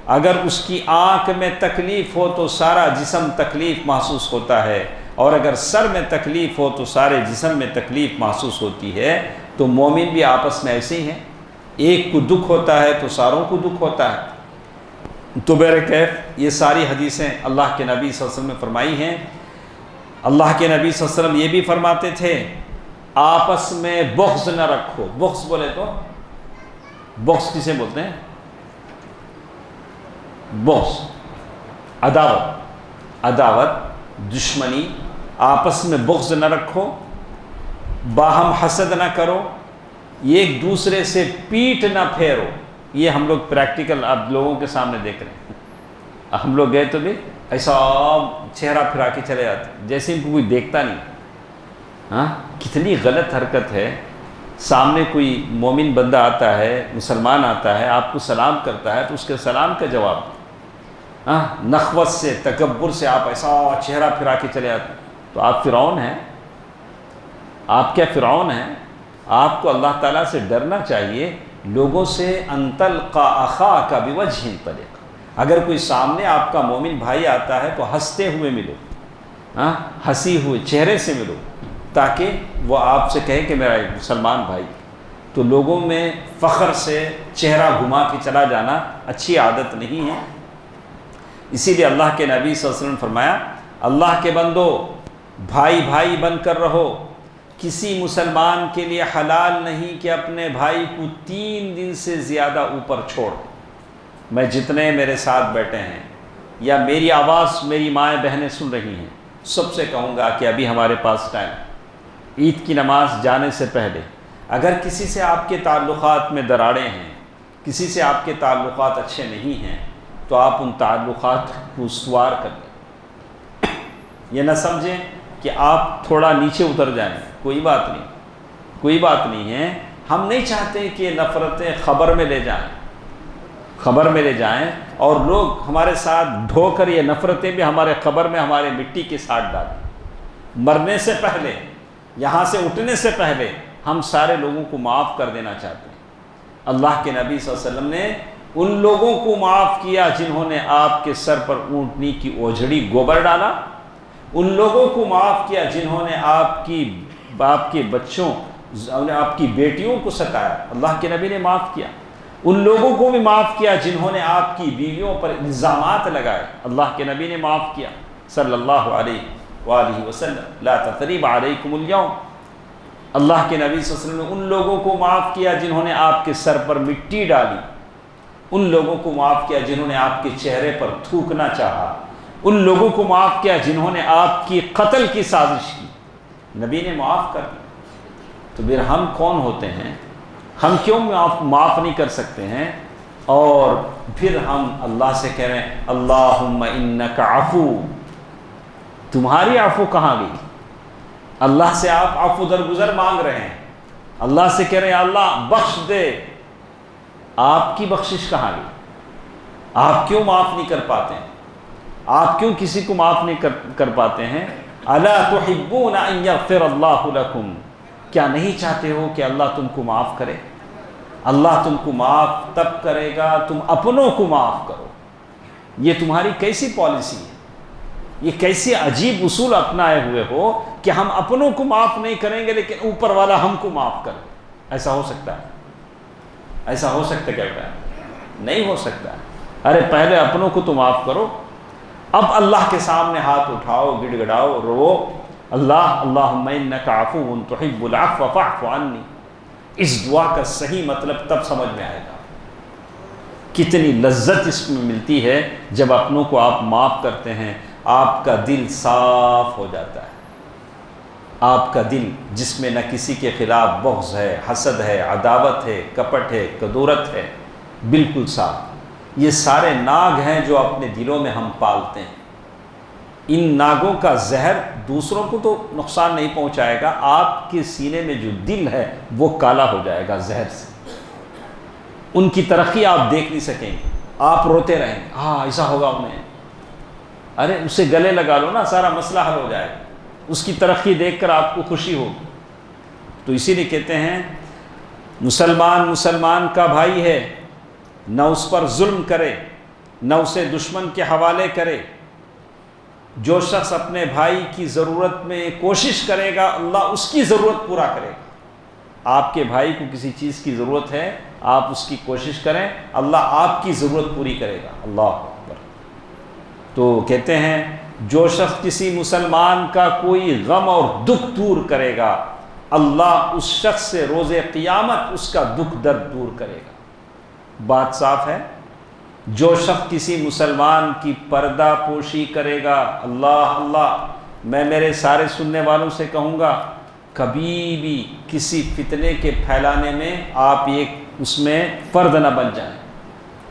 اگر اس کی آنکھ میں تکلیف ہو تو سارا جسم تکلیف محسوس ہوتا ہے، اور اگر سر میں تکلیف ہو تو سارے جسم میں تکلیف محسوس ہوتی ہے۔ تو مومن بھی آپس میں ایسے ہی ہیں، ایک کو دکھ ہوتا ہے تو ساروں کو دکھ ہوتا ہے۔ تو بہرکیف یہ ساری حدیثیں اللہ کے نبی صلی اللہ علیہ وسلم نے فرمائی ہیں۔ اللہ کے نبی صلی اللہ علیہ وسلم یہ بھی فرماتے تھے آپس میں بغض نہ رکھو۔ بغض بولے تو بغض کسے بولتے ہیں؟ بغض عداوت دشمنی، آپس میں بغض نہ رکھو، باہم حسد نہ کرو، ایک دوسرے سے پیٹ نہ پھیرو۔ یہ ہم لوگ پریکٹیکل اب لوگوں کے سامنے دیکھ رہے ہیں۔ ہم لوگ گئے تو بھی ایسا چہرہ پھرا کے چلے جاتے جیسے ان کو کوئی دیکھتا نہیں۔ ہاں، کتنی غلط حرکت ہے۔ سامنے کوئی مومن بندہ آتا ہے، مسلمان آتا ہے، آپ کو سلام کرتا ہے تو اس کے سلام کا جواب دیں۔ نخوت سے، تکبر سے آپ ایسا چہرہ پھرا کے چلے جاتے ہیں، تو آپ فرعون ہیں؟ آپ کیا فرعون ہیں؟ آپ کو اللہ تعالیٰ سے ڈرنا چاہیے۔ لوگوں سے ان تلقى اخاک بوجہ طلق، اگر کوئی سامنے آپ کا مومن بھائی آتا ہے تو ہنستے ہوئے ملو، ہنسی ہوئے چہرے سے ملو، تاکہ وہ آپ سے کہے کہ میرا ایک مسلمان بھائی۔ تو لوگوں میں فخر سے چہرہ گھما کے چلا جانا اچھی عادت نہیں ہے۔ اسی لیے اللہ کے نبی صلی اللہ علیہ وسلم نے فرمایا اللہ کے بندو بھائی بھائی بن کر رہو۔ کسی مسلمان کے لیے حلال نہیں کہ اپنے بھائی کو 3 دن سے زیادہ اوپر چھوڑ۔ میں جتنے میرے ساتھ بیٹھے ہیں یا میری آواز میری مائیں بہنیں سن رہی ہیں، سب سے کہوں گا کہ ابھی ہمارے پاس ٹائم، عید کی نماز جانے سے پہلے اگر کسی سے آپ کے تعلقات میں دراڑیں ہیں، کسی سے آپ کے تعلقات اچھے نہیں ہیں، تو آپ ان تعلقات کو استوار کر لیں۔ یہ نہ سمجھیں کہ آپ تھوڑا نیچے اتر جائیں، کوئی بات نہیں، کوئی بات نہیں ہے۔ ہم نہیں چاہتے کہ یہ نفرتیں خبر میں لے جائیں اور لوگ ہمارے ساتھ ڈھو کر یہ نفرتیں بھی ہمارے قبر میں ہمارے مٹی کے ساتھ ڈالیں۔ مرنے سے پہلے، یہاں سے اٹھنے سے پہلے ہم سارے لوگوں کو معاف کر دینا چاہتے ہیں۔ اللہ کے نبی صلی اللہ علیہ وسلم نے ان لوگوں کو معاف کیا جنہوں نے آپ کے سر پر اونٹنی کی اوجھڑی گوبر ڈالا، ان لوگوں کو معاف کیا جنہوں نے آپ کے بچوں، آپ کی بیٹیوں کو ستایا، اللہ کے نبی نے معاف کیا۔ ان لوگوں کو بھی معاف کیا جنہوں نے آپ کی بیویوں پر الزامات لگائے، اللہ کے نبی نے معاف کیا صلی اللہ علیہ وآلہ وسلم۔ لا تثریب علیکم اليوم، اللہ کے نبی صلی اللہ علیہ وسلم نے ان لوگوں کو معاف کیا جنہوں نے آپ کے سر پر مٹی ڈالی، ان لوگوں کو معاف کیا جنہوں نے آپ کے چہرے پر تھوکنا چاہا، ان لوگوں کو معاف کیا جنہوں نے آپ کی قتل کی سازش کی، نبی نے معاف کر دیا۔ تو پھر ہم کون ہوتے ہیں؟ ہم کیوں معاف نہیں کر سکتے ہیں؟ اور پھر ہم اللہ سے کہہ رہے ہیں اللہم انک عفو، تمہاری عفو کہاں گئی؟ اللہ سے آپ عفو درگزر مانگ رہے ہیں، اللہ سے کہہ رہے ہیں اللہ بخش دے، آپ کی بخشش کہاں گئی؟ آپ کیوں معاف نہیں کر پاتے ہیں؟ آپ کیوں کسی کو معاف نہیں کر پاتے ہیں؟ الا تحبون ان یغفر اللہ لکم، کیا نہیں چاہتے ہو کہ اللہ تم کو معاف کرے؟ اللہ تم کو معاف تب کرے گا تم اپنوں کو معاف کرو۔ یہ تمہاری کیسی پالیسی ہے؟ یہ کیسے عجیب اصول اپنائے ہوئے ہو کہ ہم اپنوں کو معاف نہیں کریں گے لیکن اوپر والا ہم کو معاف کرے؟ ایسا ہو سکتا ہے؟ ایسا ہو سکتا کیا ہے؟ نہیں ہو سکتا۔ ارے پہلے اپنوں کو تو معاف کرو، اب اللہ کے سامنے ہاتھ اٹھاؤ، گڑ گڑاؤ، رو اللہم انک عفو تحب العفو فاعف عنی۔ اس دعا کا صحیح مطلب تب سمجھ میں آئے گا، کتنی لذت اس میں ملتی ہے جب اپنوں کو آپ معاف کرتے ہیں، آپ کا دل صاف ہو جاتا ہے۔ آپ کا دل جس میں نہ کسی کے خلاف بغض ہے، حسد ہے، عداوت ہے، کپٹ ہے، کدورت ہے، بالکل صاف۔ یہ سارے ناگ ہیں جو اپنے دلوں میں ہم پالتے ہیں۔ ان ناگوں کا زہر دوسروں کو تو نقصان نہیں پہنچائے گا، آپ کے سینے میں جو دل ہے وہ کالا ہو جائے گا زہر سے، ان کی ترقی آپ دیکھ نہیں سکیں گے، آپ روتے رہیں گے، ہاں ایسا ہوگا انہیں، ارے اسے گلے لگا لو نا، سارا مسئلہ حل ہو جائے گا، اس کی ترقی دیکھ کر آپ کو خوشی ہوگی۔ تو اسی لیے کہتے ہیں مسلمان کا بھائی ہے، نہ اس پر ظلم کرے نہ اسے دشمن کے حوالے کرے، جو شخص اپنے بھائی کی ضرورت میں کوشش کرے گا اللہ اس کی ضرورت پورا کرے گا۔ آپ کے بھائی کو کسی چیز کی ضرورت ہے، آپ اس کی کوشش کریں، اللہ آپ کی ضرورت پوری کرے گا۔ اللہ اکبر۔ تو کہتے ہیں جو شخص کسی مسلمان کا کوئی غم اور دکھ دور کرے گا، اللہ اس شخص سے روز قیامت اس کا دکھ درد دور کرے گا۔ بات صاف ہے، جو شخص کسی مسلمان کی پردہ پوشی کرے گا، اللہ میں میرے سارے سننے والوں سے کہوں گا، کبھی بھی کسی فتنے کے پھیلانے میں آپ اس میں فرد نہ بن جائیں،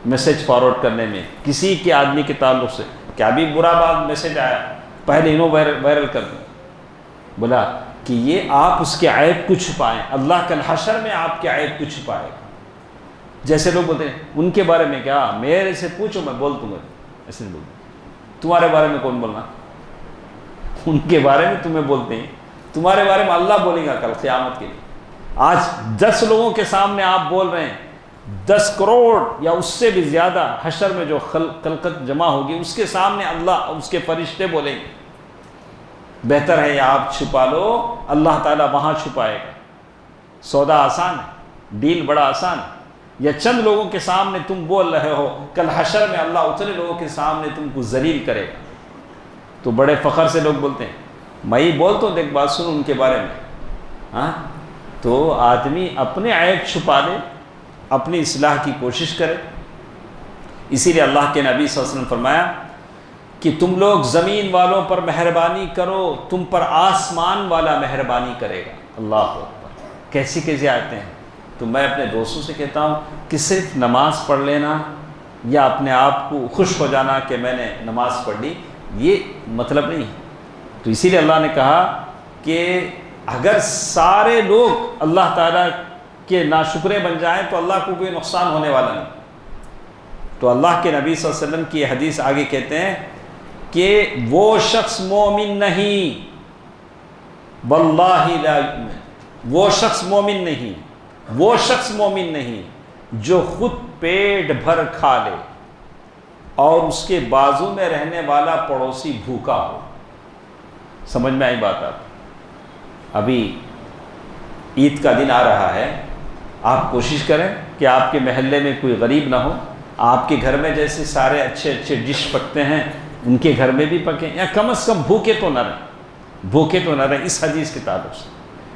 میسج فارورڈ کرنے میں کسی کے آدمی کے تعلق سے، کیا بھی برا بات میسج آیا پہلے انہوں وائرل کر دیں، بولا کہ یہ آپ اس کے عیب کو چھپائیں، اللہ کل حشر میں آپ کے عیب کو چھپائے گا۔ جیسے لوگ بولتے ہیں ان کے بارے میں کیا، میرے سے پوچھو میں بول دوں گا، ایسے نہیں بولتے، تمہارے بارے میں کون بولنا، ان کے بارے میں تمہیں بولتے ہیں، تمہارے بارے میں اللہ بولے گا کل قیامت کے لیے۔ آج 10 لوگوں کے سامنے آپ بول رہے ہیں، 10 کروڑ یا اس سے بھی زیادہ حشر میں جو خلقت جمع ہوگی اس کے سامنے اللہ اس کے فرشتے بولیں گے، بہتر ہے یا آپ چھپا لو، اللہ تعالیٰ وہاں چھپائے گا۔ سودا آسان ہے، ڈیل بڑا آسان ہے، یا چند لوگوں کے سامنے تم بول رہے ہو، کل حشر میں اللہ اتنے لوگوں کے سامنے تم کو ذلیل کرے گا۔ تو بڑے فخر سے لوگ بولتے ہیں، میں ہی بولتا ہوں، دیکھ بات سنو ان کے بارے میں، ہاں تو آدمی اپنے عیب چھپا لے، اپنی اصلاح کی کوشش کرے۔ اسی لیے اللہ کے نبی صلی اللہ علیہ وسلم نے فرمایا کہ تم لوگ زمین والوں پر مہربانی کرو، تم پر آسمان والا مہربانی کرے گا۔ اللہ اکبر، کیسی کیسی آیتیں ہیں۔ تو میں اپنے دوستوں سے کہتا ہوں کہ صرف نماز پڑھ لینا یا اپنے آپ کو خوش ہو جانا کہ میں نے نماز پڑھ لی، یہ مطلب نہیں ہے۔ تو اسی لیے اللہ نے کہا کہ اگر سارے لوگ اللہ تعالیٰ کے ناشکرے بن جائیں تو اللہ کو کوئی نقصان ہونے والا نہیں۔ تو اللہ کے نبی صلی اللہ علیہ وسلم کی حدیث آگے کہتے ہیں کہ وہ شخص مومن نہیں، واللہ لا یؤمن، وہ شخص مومن نہیں، وہ شخص مومن نہیں جو خود پیٹ بھر کھا لے اور اس کے بازو میں رہنے والا پڑوسی بھوکا ہو۔ سمجھ میں آئی بات؟ آپ ابھی عید کا دن آ رہا ہے، آپ کوشش کریں کہ آپ کے محلے میں کوئی غریب نہ ہو، آپ کے گھر میں جیسے سارے اچھے اچھے ڈش پکتے ہیں ان کے گھر میں بھی پکیں، یا کم از کم بھوکے تو نہ رہیں، اس حدیث کے تعلق سے۔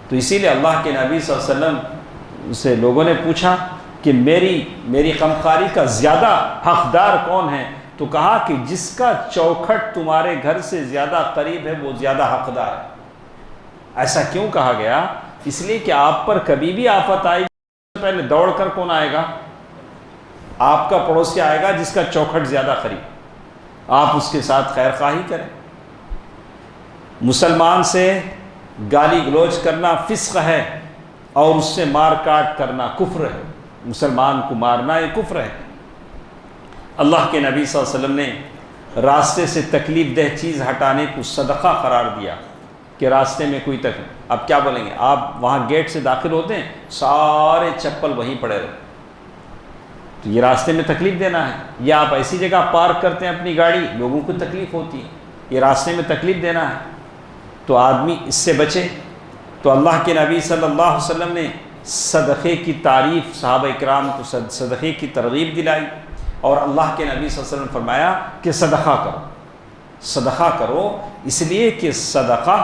تو اسی لیے اللہ کے نبی صلی اللہ علیہ وسلم سے لوگوں نے پوچھا کہ میری غمخواری کا زیادہ حقدار کون ہے؟ تو کہا کہ جس کا چوکھٹ تمہارے گھر سے زیادہ قریب ہے وہ زیادہ حقدار ہے۔ ایسا کیوں کہا گیا؟ اس لیے کہ آپ پر کبھی بھی آفت آئی پہلے دوڑ کر کون آئے گا؟ آپ کا پڑوسی آئے گا جس کا چوکھٹ زیادہ قریب، آپ اس کے ساتھ خیر خواہی کریں۔ مسلمان سے گالی گلوچ کرنا فسق ہے اور اس سے مار کاٹ کرنا کفر ہے، مسلمان کو مارنا یہ کفر ہے۔ اللہ کے نبی صلی اللہ علیہ وسلم نے راستے سے تکلیف دہ چیز ہٹانے کو صدقہ قرار دیا کہ راستے میں کوئی تکلیف، اب کیا بولیں گے، آپ وہاں گیٹ سے داخل ہوتے ہیں سارے چپل وہیں پڑے رہے، تو یہ راستے میں تکلیف دینا ہے؟ یا آپ ایسی جگہ پارک کرتے ہیں اپنی گاڑی، لوگوں کو تکلیف ہوتی ہے، یہ راستے میں تکلیف دینا ہے؟ تو آدمی اس سے بچے۔ تو اللہ کے نبی صلی اللہ علیہ وسلم نے صدقے کی تعریف، صحابہ اکرام کو صدقے کی ترغیب دلائی، اور اللہ کے نبی صلی اللہ علیہ وسلم نے فرمایا کہ صدقہ کرو، اس لیے کہ صدقہ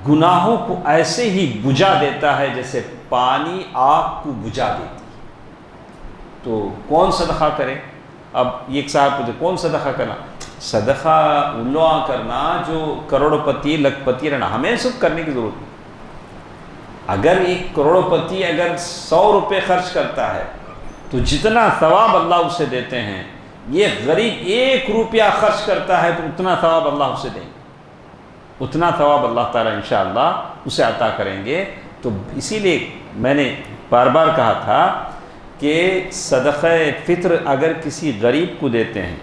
گناہوں کو ایسے ہی بجھا دیتا ہے جیسے پانی آگ کو بجھا دیتی۔ تو کون صدقہ کرے؟ اب ایک صاحب پوچھے کون صدقہ کرنا؟ صدقہ ان لوگوں کرنا جو کروڑ پتی لکھ پتی رہنا، ہمیں سب کرنے کی ضرورت نہیں۔ اگر ایک کروڑ پتی اگر 100 روپے خرچ کرتا ہے تو جتنا ثواب اللہ اسے دیتے ہیں، یہ غریب 1 روپیہ خرچ کرتا ہے تو اتنا ثواب اللہ اسے دیں گے۔ اتنا ثواب اللہ تعالیٰ انشاءاللہ اسے عطا کریں گے۔ تو اسی لیے میں نے بار بار کہا تھا کہ صدقہ فطر اگر کسی غریب کو دیتے ہیں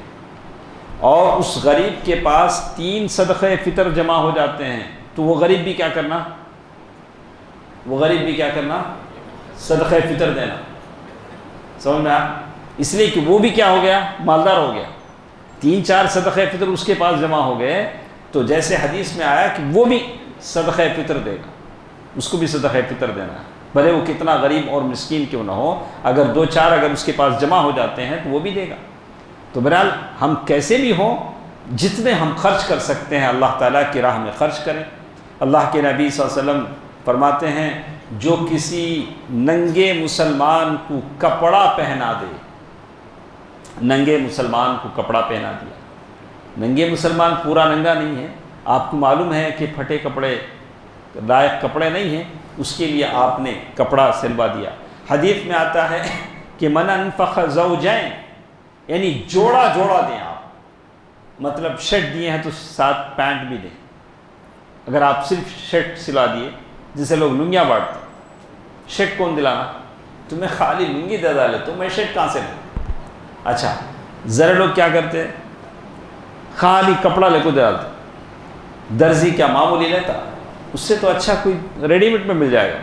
اور اس غریب کے پاس 3 صدقہ فطر جمع ہو جاتے ہیں تو وہ غریب بھی کیا کرنا؟ وہ غریب بھی کیا کرنا؟ صدقہ فطر دینا۔ سمجھ میں آیا؟ اس لیے کہ وہ بھی کیا ہو گیا؟ مالدار ہو گیا۔ 3-4 صدقہ فطر اس کے پاس جمع ہو گئے تو جیسے حدیث میں آیا کہ وہ بھی صدقہ فطر دے گا، اس کو بھی صدقہ فطر دینا ہے، بھلے وہ کتنا غریب اور مسکین کیوں نہ ہو، اگر 2-4 اگر اس کے پاس جمع ہو جاتے ہیں تو وہ بھی دے گا۔ تو بہرحال ہم کیسے بھی ہوں، جتنے ہم خرچ کر سکتے ہیں اللہ تعالیٰ کی راہ میں خرچ کریں۔ اللہ کے نبی صلی اللہ علیہ وسلم فرماتے ہیں جو کسی ننگے مسلمان کو کپڑا پہنا دے، ننگے مسلمان کو کپڑا پہنا دیا، ننگے مسلمان پورا ننگا نہیں ہے، آپ کو معلوم ہے کہ پھٹے کپڑے لائق کپڑے نہیں ہیں، اس کے لیے آپ نے کپڑا سلوا دیا۔ حدیث میں آتا ہے کہ من انفق زوجین، یعنی جوڑا جوڑا دیں آپ، مطلب شرٹ دیے ہیں تو ساتھ پینٹ بھی دیں۔ اگر آپ صرف شرٹ سلا دیے، جسے لوگ لنگیاں بانٹتے ہیں، شرٹ کون دلانا؟ تمہیں خالی لنگی دے ڈالے تو میں شرٹ کہاں سے لوں؟ اچھا ذرا لوگ کیا کرتے ہیں، خالی کپڑا لے کو دے ڈالتے، درزی کیا معمولی لیتا، اس سے تو اچھا کوئی ریڈی میڈ میں مل جائے گا۔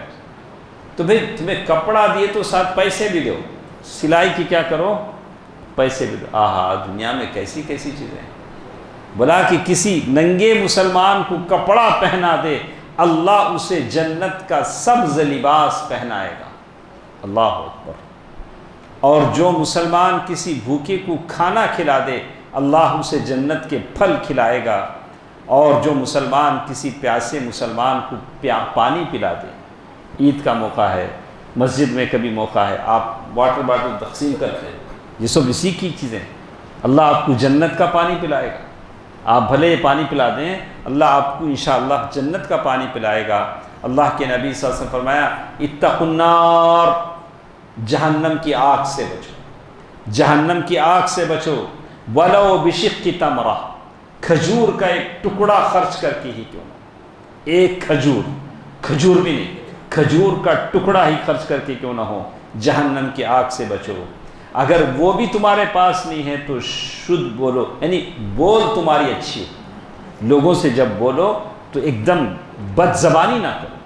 تو بھئی تمہیں کپڑا دیے تو ساتھ پیسے بھی دو، سلائی کی کیا کرو، پیسے بھی دو۔ آہا دنیا میں کیسی کیسی چیزیں ہیں۔ بلا کہ کسی ننگے مسلمان کو کپڑا پہنا دے، اللہ اسے جنت کا سبز لباس پہنائے گا۔ اللہ اکبر۔ اور جو مسلمان کسی بھوکے کو کھانا کھلا دے، اللہ اسے جنت کے پھل کھلائے گا۔ اور جو مسلمان کسی پیاسے مسلمان کو پانی پلا دے، عید کا موقع ہے، مسجد میں کبھی موقع ہے، آپ واٹر باٹل تقسیم کرتے ہیں، یہ سب اسی کی چیزیں، اللہ آپ کو جنت کا پانی پلائے گا۔ آپ بھلے یہ پانی پلا دیں، اللہ آپ کو انشاءاللہ جنت کا پانی پلائے گا۔ اللہ کے نبی صلی اللہ علیہ وسلم فرمایا اتقوا النار، جہنم کی آگ سے بچو، جہنم کی آگ سے بچو، ولو بشق تمرہ، کھجور کا ایک ٹکڑا خرچ کر کے ہی کیوں نہ، ایک کھجور بھی نہیں، کھجور کا ٹکڑا ہی خرچ کر کے کیوں نہ ہو، جہنم کی آگ سے بچو۔ اگر وہ بھی تمہارے پاس نہیں ہے تو شدھ بولو، یعنی بول تمہاری اچھی ہو، لوگوں سے جب بولو تو ایک دم بد زبانی نہ کرو،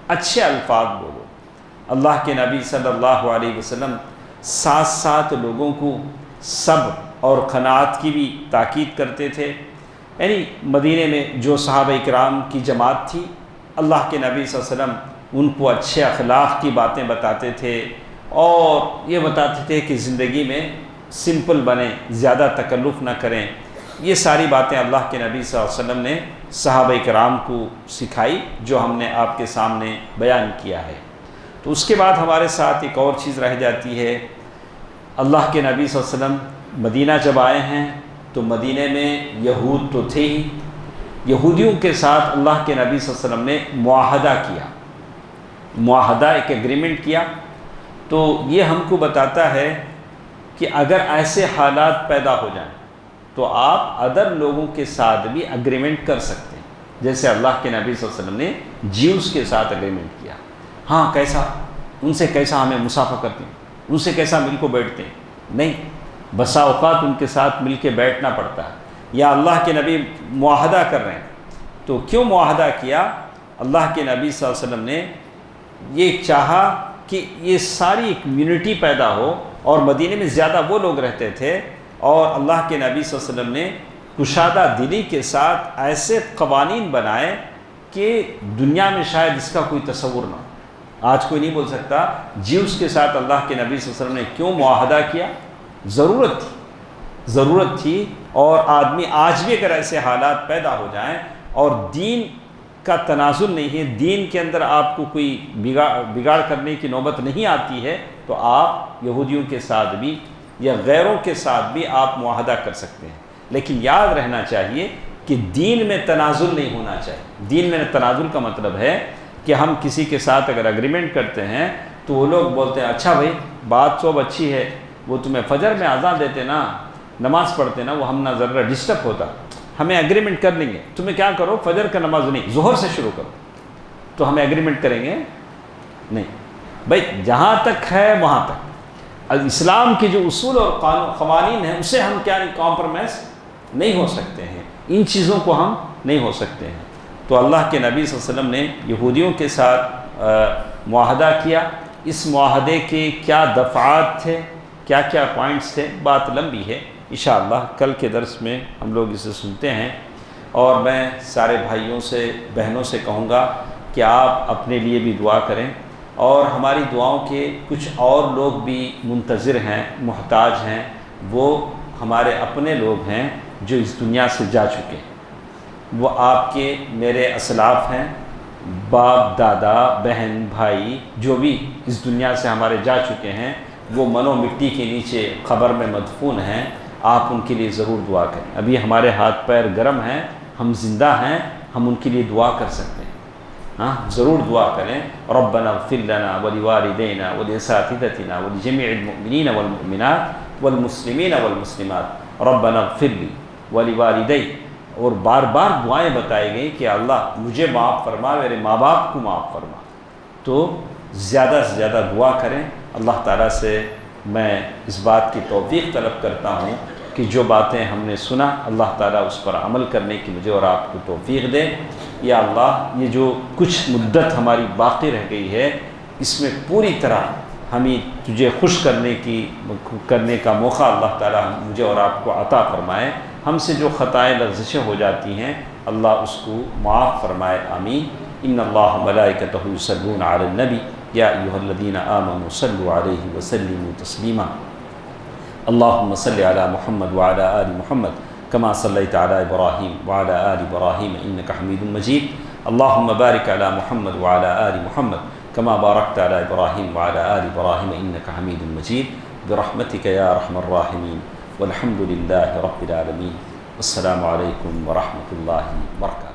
اچھے الفاظ بولو۔ اللہ کے نبی صلی اللہ علیہ وسلم ساتھ ساتھ لوگوں کو صبر اور قناعت کی بھی تاکید کرتے تھے۔ یعنی مدینے میں جو صحابہ کرام کی جماعت تھی، اللہ کے نبی صلی اللہ علیہ وسلم ان کو اچھے اخلاق کی باتیں بتاتے تھے اور یہ بتاتے تھے کہ زندگی میں سمپل بنیں، زیادہ تکلف نہ کریں۔ یہ ساری باتیں اللہ کے نبی صلی اللہ علیہ وسلم نے صحابہ کرام کو سکھائی، جو ہم نے آپ کے سامنے بیان کیا ہے۔ تو اس کے بعد ہمارے ساتھ ایک اور چیز رہ جاتی ہے، اللہ کے نبی صلی اللہ علیہ وسلم مدینہ جب آئے ہیں تو مدینہ میں یہود تو تھے ہی، یہودیوں کے ساتھ اللہ کے نبی صلی اللہ علیہ وسلم نے معاہدہ کیا، معاہدہ ایک ایگریمنٹ کیا۔ تو یہ ہم کو بتاتا ہے کہ اگر ایسے حالات پیدا ہو جائیں تو آپ ادر لوگوں کے ساتھ بھی اگریمنٹ کر سکتے ہیں، جیسے اللہ کے نبی صلی اللہ علیہ وسلم نے جیوز کے ساتھ اگریمنٹ کیا۔ ہاں کیسا، ان سے کیسا ہمیں مسافہ کرتے ہیں، ان سے کیسا مل کو بیٹھتے ہیں، نہیں، بسا اوقات ان کے ساتھ مل کے بیٹھنا پڑتا ہے۔ یا اللہ کے نبی معاہدہ کر رہے ہیں تو کیوں معاہدہ کیا؟ اللہ کے نبی صلی اللہ علیہ وسلم نے یہ چاہا کہ یہ ساری ایک کمیونٹی پیدا ہو، اور مدینے میں زیادہ وہ لوگ رہتے تھے، اور اللہ کے نبی صلی اللہ علیہ وسلم نے کشادہ دلی کے ساتھ ایسے قوانین بنائے کہ دنیا میں شاید اس کا کوئی تصور نہ ہو۔ آج کوئی نہیں بول سکتا جیوز کے ساتھ اللہ کے نبی صلی اللہ علیہ وسلم نے کیوں معاہدہ کیا، ضرورت تھی۔ اور آدمی آج بھی اگر ایسے حالات پیدا ہو جائیں اور دین کا تنازل نہیں ہے، دین کے اندر آپ کو کوئی بگاڑ کرنے کی نوبت نہیں آتی ہے، تو آپ یہودیوں کے ساتھ بھی یا غیروں کے ساتھ بھی آپ معاہدہ کر سکتے ہیں۔ لیکن یاد رہنا چاہیے کہ دین میں تنازل نہیں ہونا چاہیے۔ دین میں تنازل کا مطلب ہے کہ ہم کسی کے ساتھ اگر اگریمنٹ کرتے ہیں تو وہ لوگ بولتے ہیں اچھا بھائی بات سب اچھی ہے، وہ تمہیں فجر میں اذان دیتے نا، نماز پڑھتے نا، وہ ہم نہ ذرا ڈسٹرب ہوتا، ہمیں ایگریمنٹ کر لیں گے تمہیں کیا کرو فجر کا نماز نہیں ظہر سے شروع کرو، تو ہمیں ایگریمنٹ کریں گے نہیں بھائی، جہاں تک ہے وہاں تک اسلام کے جو اصول اور قوانین ہیں اسے ہم کیا کمپرومائز نہیں ہو سکتے ہیں، ان چیزوں کو ہم نہیں ہو سکتے ہیں۔ تو اللہ کے نبی صلی اللہ علیہ وسلم نے یہودیوں کے ساتھ معاہدہ کیا، اس معاہدے کے کیا دفعات تھے، کیا کیا پوائنٹس تھے، بات لمبی ہے، انشاءاللہ کل کے درس میں ہم لوگ اسے سنتے ہیں۔ اور میں سارے بھائیوں سے بہنوں سے کہوں گا کہ آپ اپنے لیے بھی دعا کریں، اور ہماری دعاؤں کے کچھ اور لوگ بھی منتظر ہیں، محتاج ہیں، وہ ہمارے اپنے لوگ ہیں جو اس دنیا سے جا چکے ہیں، وہ آپ کے میرے اسلاف ہیں، باپ دادا بہن بھائی جو بھی اس دنیا سے ہمارے جا چکے ہیں، وہ منو مٹی کے نیچے قبر میں مدفون ہیں، آپ ان کے لیے ضرور دعا کریں۔ ابھی ہمارے ہاتھ پیر گرم ہیں، ہم زندہ ہیں، ہم ان کے لیے دعا کر سکتے ہیں، ہاں ضرور دعا کریں۔ ربنا اغفر لنا ولوالدینا ولاساتذتنا ولجميع المؤمنین والمؤمنات والمسلمین والمسلمات ربنا اغفر لی ولوالدی، اور بار بار دعائیں بتائی گئی کہ اللہ مجھے معاف فرما، میرے ماں باپ کو معاف فرما۔ تو زیادہ سے زیادہ دعا کریں۔ اللہ تعالیٰ سے میں اس بات کی توفیق طلب کرتا ہوں کہ جو باتیں ہم نے سنا اللہ تعالیٰ اس پر عمل کرنے کی مجھے اور آپ کو توفیق دے۔ یا اللہ یہ جو کچھ مدت ہماری باقی رہ گئی ہے اس میں پوری طرح ہمیں تجھے خوش کرنے کا موقع اللہ تعالیٰ مجھے اور آپ کو عطا فرمائے۔ ہم سے جو خطائیں لغزشیں ہو جاتی ہیں اللہ اس کو معاف فرمائے، آمین۔ ان اللہ ملائکتہ یصلون علی النبی یا ایھا الذین آمنوا صلوا علیہ وسلموا تسلیما۔ اللہم صل علی محمد وعلی آل محمد کما صلیت علی ابراہیم وعلی آل ابراہیم انک حمید مجید۔ اللہم بارک علی محمد وعلی آل محمد کما بارکت علی ابراہیم وعلی آل ابراہیم انک حمید مجید برحمتک یا ارحم الراحمین والحمد للہ رب العالمین۔ السلام علیکم ورحمۃ اللہ وبرکاتہ۔